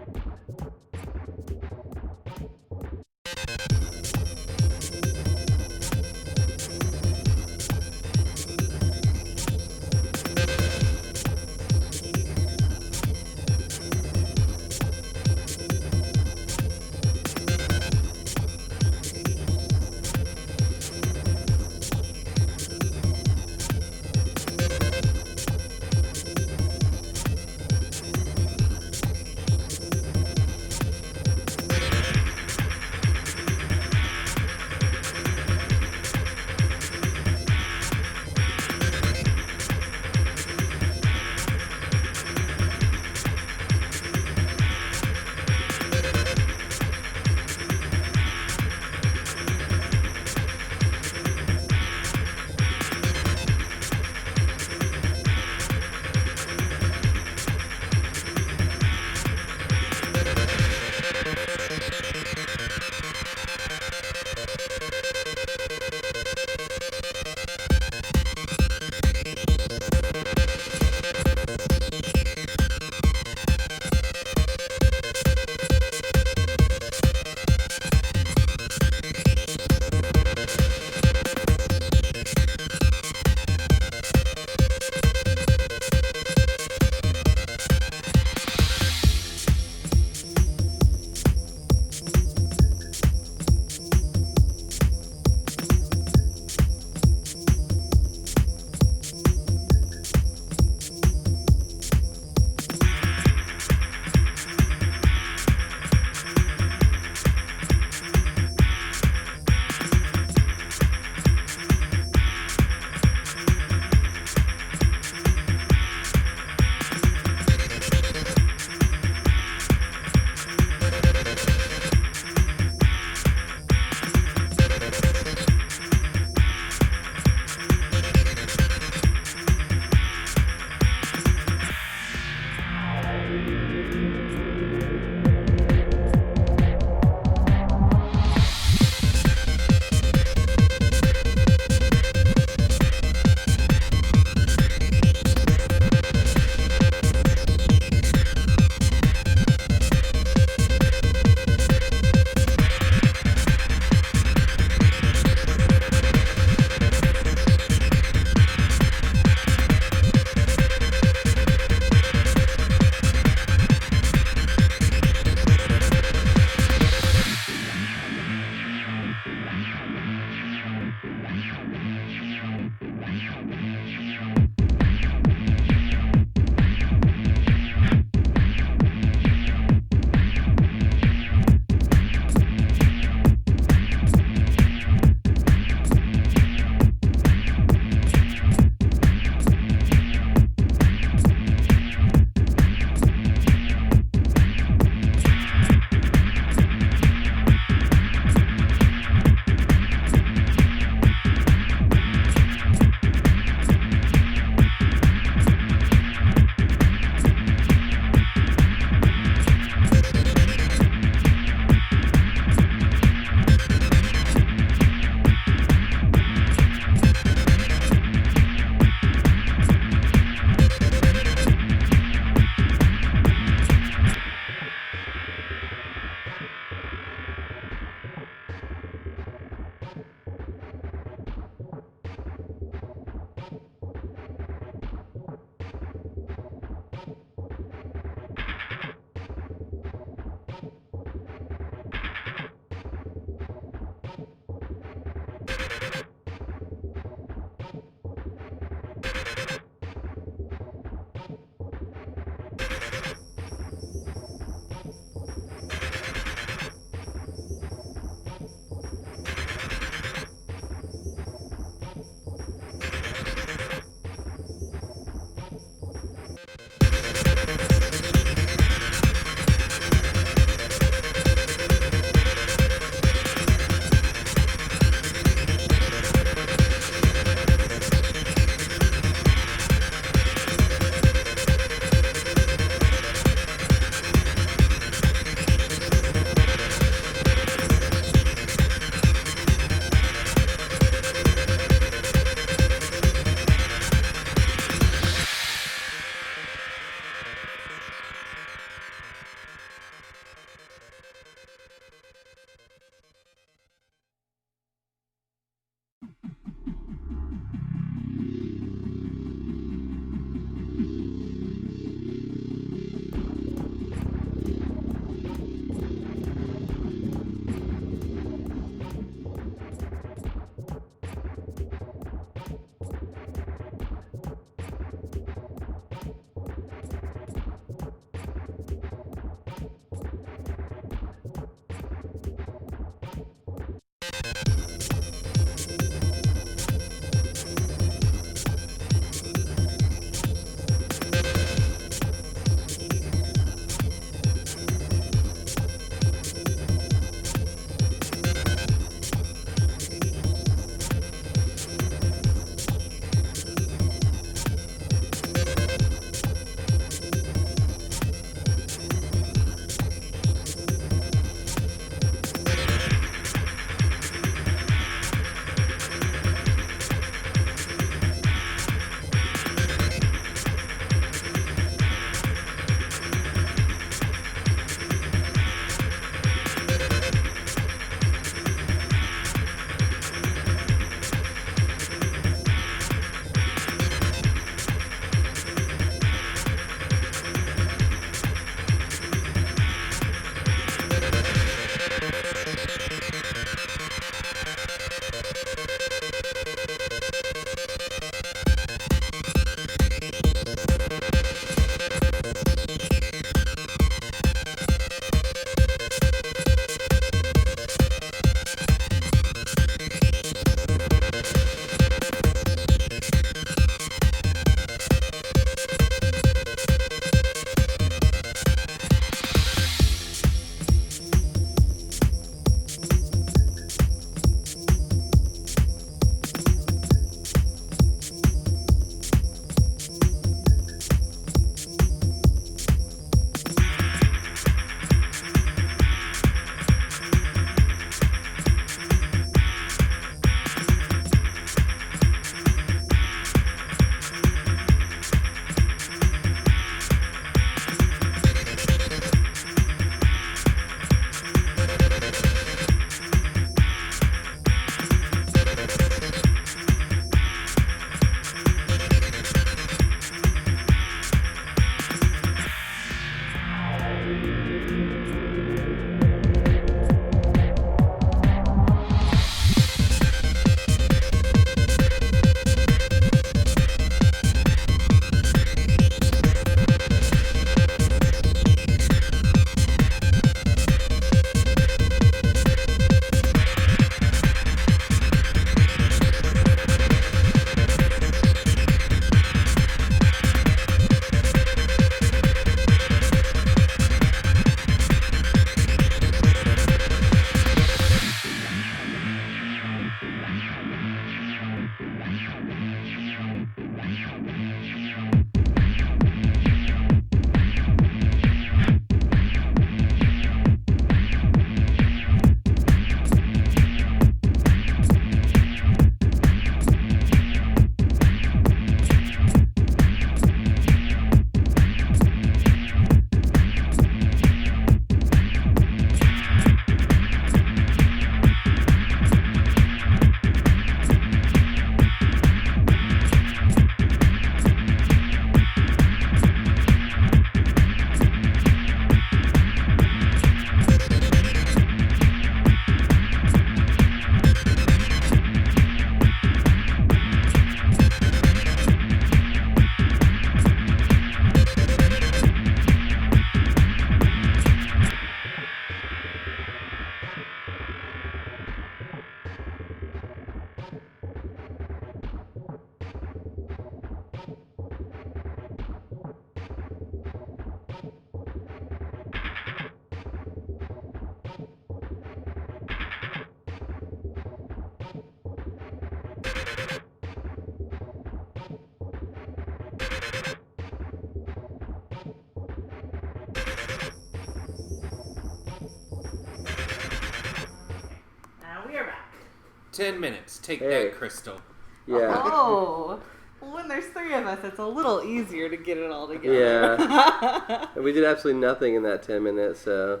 10 minutes. Take Hey. that, Crystal. Yeah. Oh. Well, when there's 3 of us, it's a little easier to get it all together. Yeah. We did absolutely nothing in that 10 minutes, so.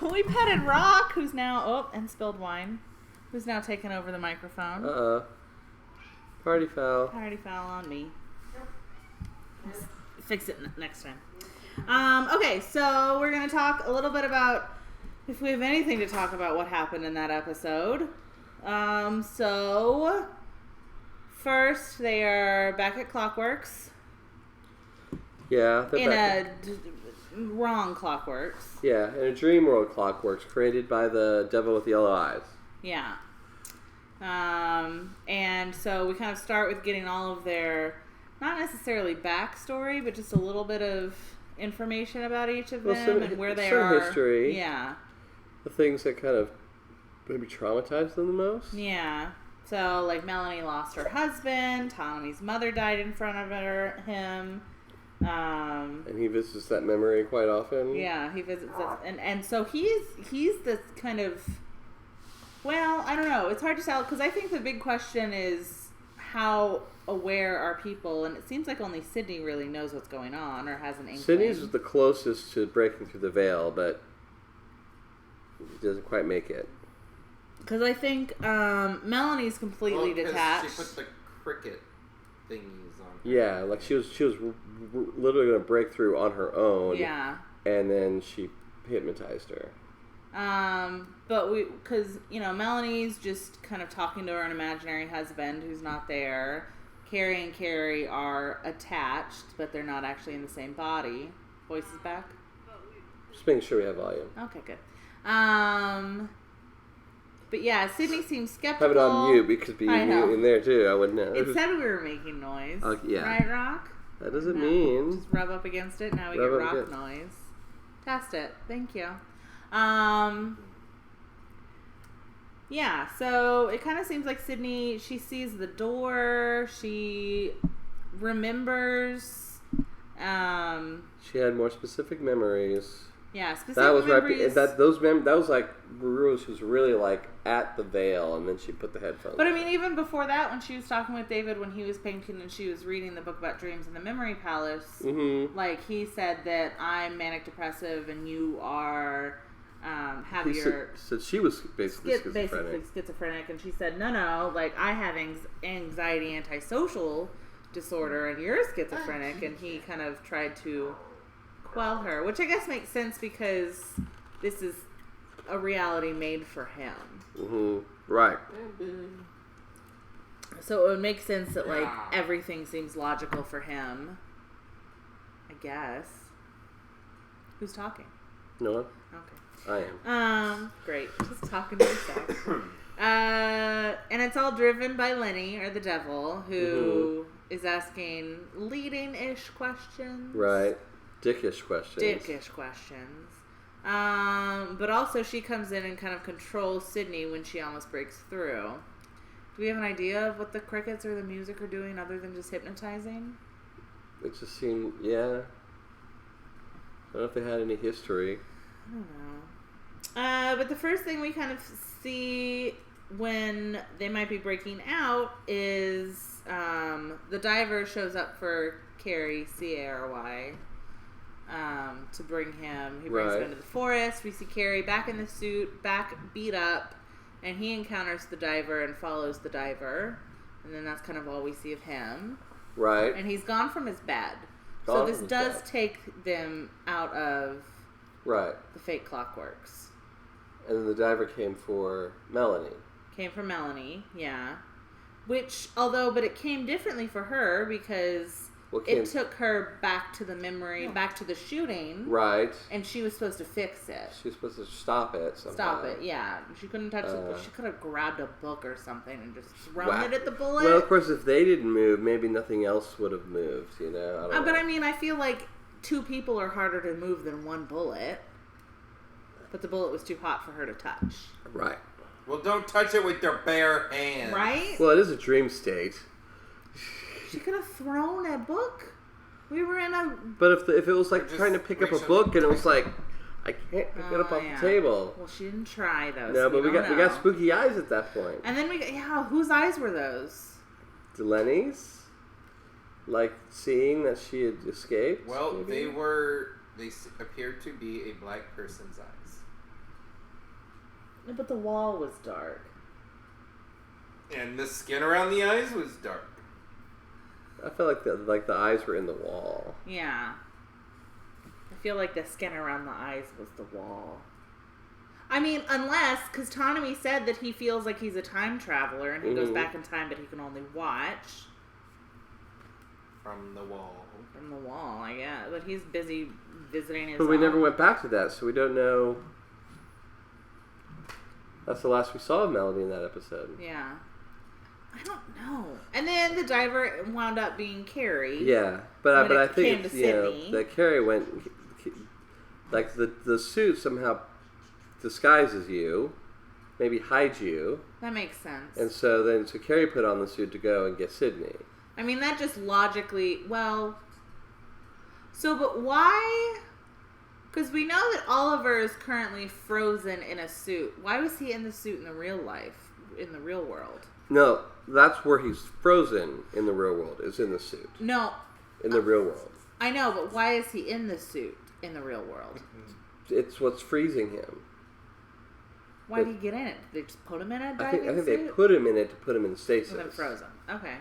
We petted Rock, who's now, and spilled wine, who's now taken over the microphone. Uh-oh. Party foul. Party foul on me. Fix it next time. Okay, so we're going to talk a little bit about, if we have anything to talk about, what happened in that episode. So, first, they are back at Clockworks. Yeah. Wrong Clockworks. Yeah, in a dream world Clockworks created by the devil with yellow eyes. Yeah. And so we kind of start with getting all of their, not necessarily backstory, but just a little bit of information about each of them and where they are. History. Yeah. The things that kind of maybe traumatized them the most. Yeah. So, like, Melanie lost her husband. Tommy's mother died in front of him. And he visits that memory quite often. Yeah, he visits that. And so he's this kind of, well, I don't know. It's hard to tell, because I think the big question is how aware are people, and it seems like only Sydney really knows what's going on or has an inkling. Sydney's the closest to breaking through the veil, but he doesn't quite make it. Because I think Melanie's completely detached. She put the cricket thingies on her. Yeah, like she was literally going to break through on her own. Yeah. And then she hypnotized her. But because, Melanie's just kind of talking to her imaginary husband who's not there. Carrie and Carrie are attached, but they're not actually in the same body. Voice is back? Just making sure we have volume. Okay, good. But yeah, Sydney seems skeptical. Have it on mute because being mute in there too, I wouldn't know. It said we were making noise. Yeah. Right, Rock? That doesn't mean. Just rub up against it. Now we get rock noise. Test it. Thank you. Yeah, so it kind of seems like Sydney, she sees the door. She remembers. She had more specific memories. Yeah, specific Right. memories. That was like she was really like at the veil, and then she put the headphones. But I mean, even before that, when she was talking with David, when he was painting and she was reading the book about dreams in the Memory Palace, like he said that I'm manic depressive and you are said she was basically schizophrenic, and she said no, like I have anxiety, antisocial disorder, and you're schizophrenic, and he kind of tried to quell her, which I guess makes sense because this is a reality made for him. Mm-hmm. Right. So it would make sense that like everything seems logical for him. I guess. Who's talking? No one. Okay. I am. Great. Just talking to yourself. And it's all driven by Lenny, or the devil, who is asking leading-ish questions. Right. Dickish questions. But also she comes in and kind of controls Sydney when she almost breaks through. Do we have an idea of what the crickets or the music are doing other than just hypnotizing? It just seemed, yeah. I don't know if they had any history. I don't know. But the first thing we kind of see when they might be breaking out is the diver shows up for Carrie, C-A-R-Y, to bring him. He brings him into the forest. We see Carrie back in the suit, back beat up, and he encounters the diver and follows the diver. And then that's kind of all we see of him. Right. And he's gone from his bed. So this does take them out of the fake Clockworks. And then the diver came for Melanie. Came for Melanie, yeah. But it came differently for her because it took her back to the memory, back to the shooting. Right. And she was supposed to fix it. She was supposed to stop it somehow. Stop it, yeah. She couldn't touch the book. She could have grabbed a book or something and just thrown it at the bullet. Well, of course, if they didn't move, maybe nothing else would have moved, you know? I don't know. But I mean, I feel like 2 people are harder to move than 1 bullet. But the bullet was too hot for her to touch. Right. Well, don't touch it with your bare hands. Right? Well, it is a dream state. She could have thrown a book. We were in a... But if it was like trying to pick up a book and it was like I can't pick it up off the table. Well, she didn't try though. No, so but we got spooky eyes at that point. And then whose eyes were those? Delaney's, like seeing that she had escaped. Well, maybe? They appeared to be a black person's eyes. No, but the wall was dark. And the skin around the eyes was dark. I feel like the eyes were in the wall. Yeah. I feel like the skin around the eyes was the wall. I mean, unless, because Tanami said that he feels like he's a time traveler and he goes back in time, but he can only watch. From the wall. From the wall, I guess. But he's busy visiting his But we never went back to that, so we don't know. That's the last we saw of Melody in that episode. Yeah. I don't know. And then the diver wound up being Carrie. Yeah, but I think that Carrie went, like the suit somehow disguises you, maybe hides you. That makes sense. And so Carrie put on the suit to go and get Sydney. I mean, that just logically, but why? Because we know that Oliver is currently frozen in a suit. Why was he in the suit in the real life, in the real world? No, that's where he's frozen in the real world, is in the suit. No. In the real world. I know, but why is he in the suit in the real world? It's what's freezing him. Why did he get in it? Did they just put him in a diving suit? I think they put him in it to put him in stasis. And then frozen. Okay.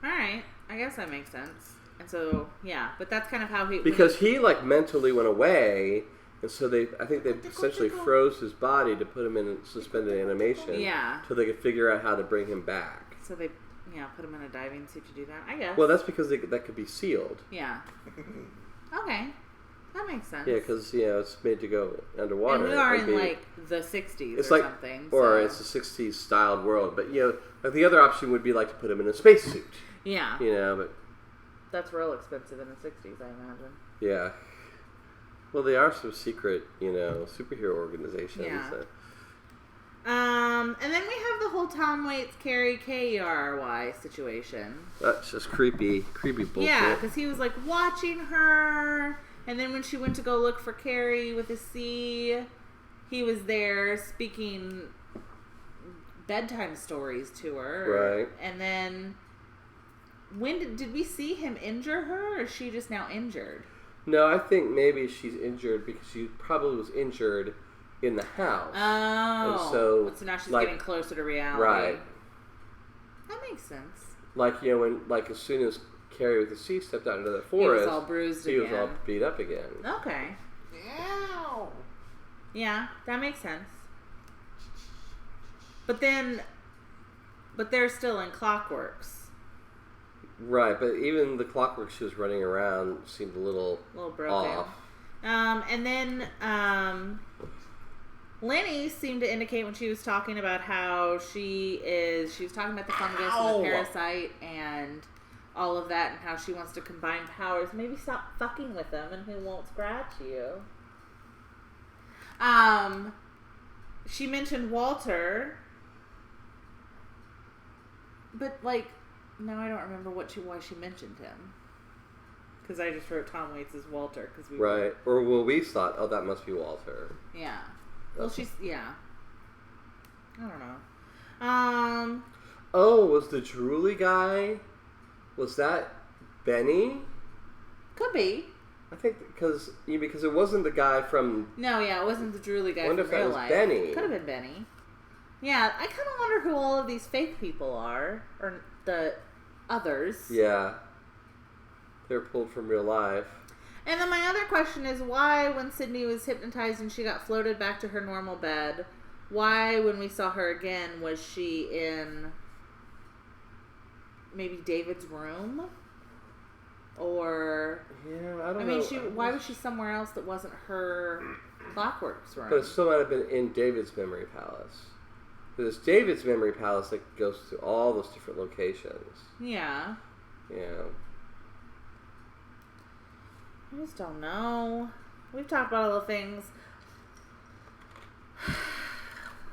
Alright. I guess that makes sense. And so, yeah. But that's kind of how he... Because he, mentally went away... And so I think they essentially froze his body to put him in suspended animation. Yeah. So they could figure out how to bring him back. So they, put him in a diving suit to do that, I guess. Well, that's because that could be sealed. Yeah. Okay. That makes sense. Yeah, because, it's made to go underwater. And we are in, the 60s something. Or it's a 60s styled world. But, the other option would be, to put him in a spacesuit. Yeah. But... That's real expensive in the 60s, I imagine. Yeah. Well, they are some secret, superhero organizations. Yeah. And then we have the whole Tom Waits, Carrie, K-E-R-R-Y situation. That's just creepy bullshit. Yeah, because he was, watching her, and then when she went to go look for Carrie with a C, he was there speaking bedtime stories to her. Right. And then, when did we see him injure her, or is she just now injured? No, I think maybe she's injured because she probably was injured in the house. Oh. And so now she's getting closer to reality. Right. That makes sense. When as soon as Carrie with the C stepped out into the forest, he was all bruised again. He was all beat up again. Okay. Ow. Yeah, that makes sense. But they're still in Clockworks. Right, but even the clockwork she was running around seemed a little broken. off. And then Lenny seemed to indicate when she was talking about how she was talking about the fungus and the parasite and all of that and how she wants to combine powers. Maybe stop fucking with him and he won't scratch you. She mentioned Walter, but now I don't remember why she mentioned him. Because I just wrote Tom Waits as Walter. Right. Or we thought, that must be Walter. Yeah. Well, yeah. I don't know. Was the Drooly guy, was that Benny? Could be. I think because it wasn't the guy from... No, yeah, it wasn't the Drooly guy from real life. I wonder if that was Benny. Could have been Benny. Yeah, I kind of wonder who all of these fake people are. Or the others. Yeah. They're pulled from real life. And then my other question is why, when Sydney was hypnotized and she got floated back to her normal bed, why, when we saw her again, was she in maybe David's room? Or... Yeah, I don't know. Why was she somewhere else that wasn't her Clockworks room? But it still might have been in David's memory palace. Because it's David's memory palace that goes to all those different locations. Yeah. Yeah. I just don't know. We've talked about all the things.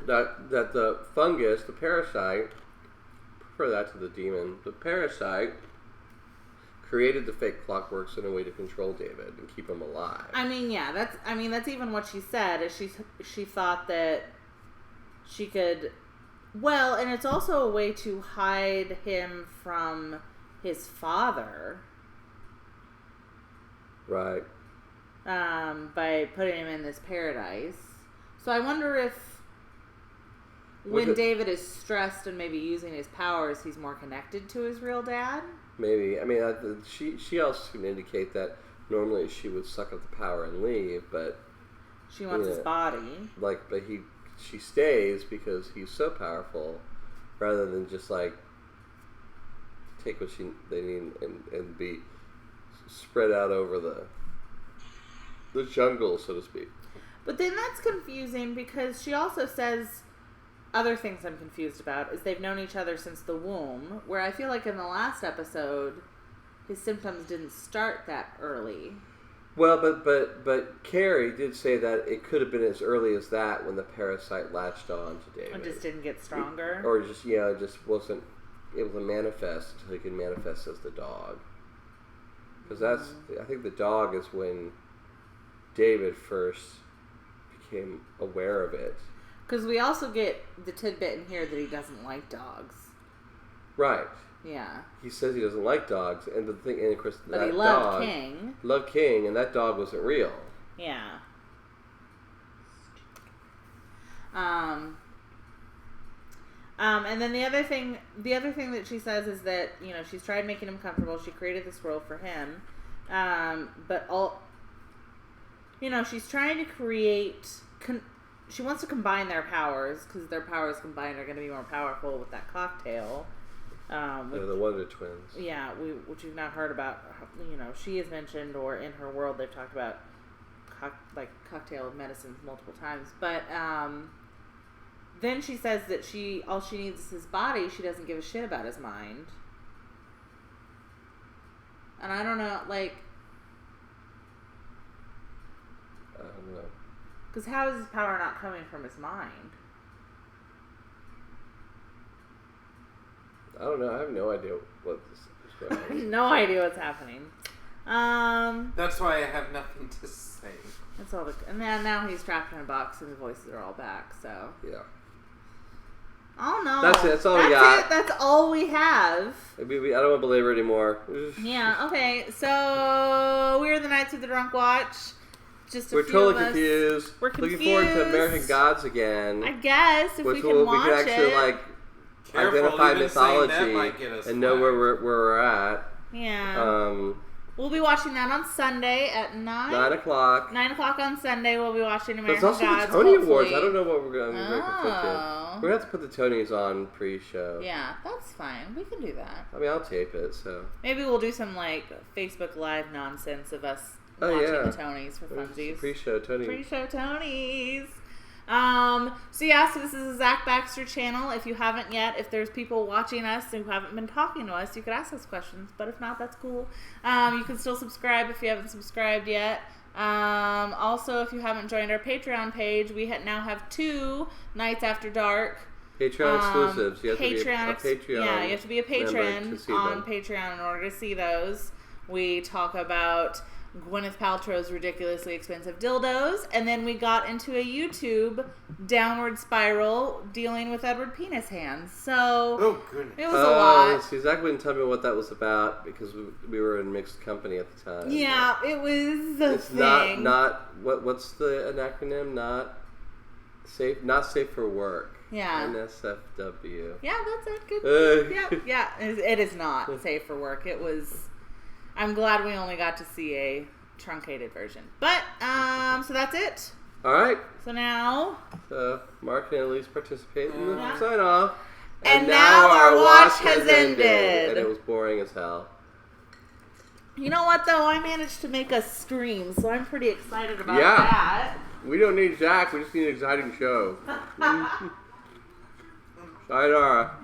That the fungus, the parasite, prefer that to the demon. The parasite created the fake clockworks in a way to control David and keep him alive. I mean, yeah, that's even what she said. Is she thought that she could. Well, and it's also a way to hide him from his father. Right. By putting him in this paradise. So I wonder if when David is stressed and maybe using his powers, he's more connected to his real dad? Maybe. I mean, she also can indicate that normally she would suck up the power and leave, but... She wants his body. But she stays because he's so powerful, rather than just, take what they need and be spread out over the jungle, so to speak. But then that's confusing because she also says other things I'm confused about is they've known each other since the womb, where I feel like in the last episode his symptoms didn't start that early. Well, but Carrie did say that it could have been as early as that when the parasite latched on to David. And just didn't get stronger? Or just wasn't able to manifest until he could manifest as the dog. Because I think the dog is when David first became aware of it. Because we also get the tidbit in here that he doesn't like dogs. Right. Yeah. He says he doesn't like dogs, and the thing, and of course, but that he loved dog, King. Loved King, and that dog wasn't real. Yeah. And then the other thing that she says is that, she's tried making him comfortable. She created this world for him. But she's trying to create, she wants to combine their powers, because their powers combined are going to be more powerful with that cocktail. The Wonder Twins. Yeah, which we've not heard about. She has mentioned, or in her world, they've talked about cocktail medicines multiple times. But then she says that all she needs is his body. She doesn't give a shit about his mind. And I don't know, I don't know. Because how is his power not coming from his mind? I don't know. I have no idea what this is going on. I have no idea what's happening. That's why I have nothing to say. That's all. And now he's trapped in a box, and his voices are all back. So yeah. Oh no. That's it. That's all we got. That's all we have. I don't want to belabor anymore. Yeah. Okay. So we're the Knights of the Drunk Watch. We're totally confused. We're confused. Looking forward to American Gods again. I guess if we can watch we can actually identify mythology and know where we're at. Yeah. We'll be watching that on Sunday at 9. 9 o'clock. 9 o'clock on Sunday. We'll be watching American Gods. There's also the Tony Awards. I don't know what we're going to be conflicted. We're going to have to put the Tonys on pre-show. Yeah, that's fine. We can do that. I mean, I'll tape it, so. Maybe we'll do some, Facebook Live nonsense of us watching the Tonys for funsies. Pre-show Tonys. Pre-show Tonys. So this is a Zach Baxter channel. If you haven't yet, if there's people watching us who haven't been talking to us, you could ask us questions, but if not, that's cool. You can still subscribe if you haven't subscribed yet. Also, if you haven't joined our Patreon page, we now have 2 Nights After Dark Patreon exclusives. You have to be a Patreon. Yeah, you have to be a patron on Patreon in order to see those. We talk about Gwyneth Paltrow's ridiculously expensive dildos, and then we got into a YouTube downward spiral dealing with Edward Penis Hands. So it was a lot. See, Zach wouldn't tell me what that was about because we were in mixed company at the time. Yeah, it was a it's thing. not what's the acronym? Not safe for work. Yeah. NSFW. Yeah, that's it. Good. Yeah. It is not safe for work. It was. I'm glad we only got to see a truncated version. But, so that's it. All right. So now... Mark can at least participate in the sign-off. And now our watch has ended. And it was boring as hell. You know what, though? I managed to make us scream, so I'm pretty excited about that. We don't need Zach. We just need an exciting show. Sayonara.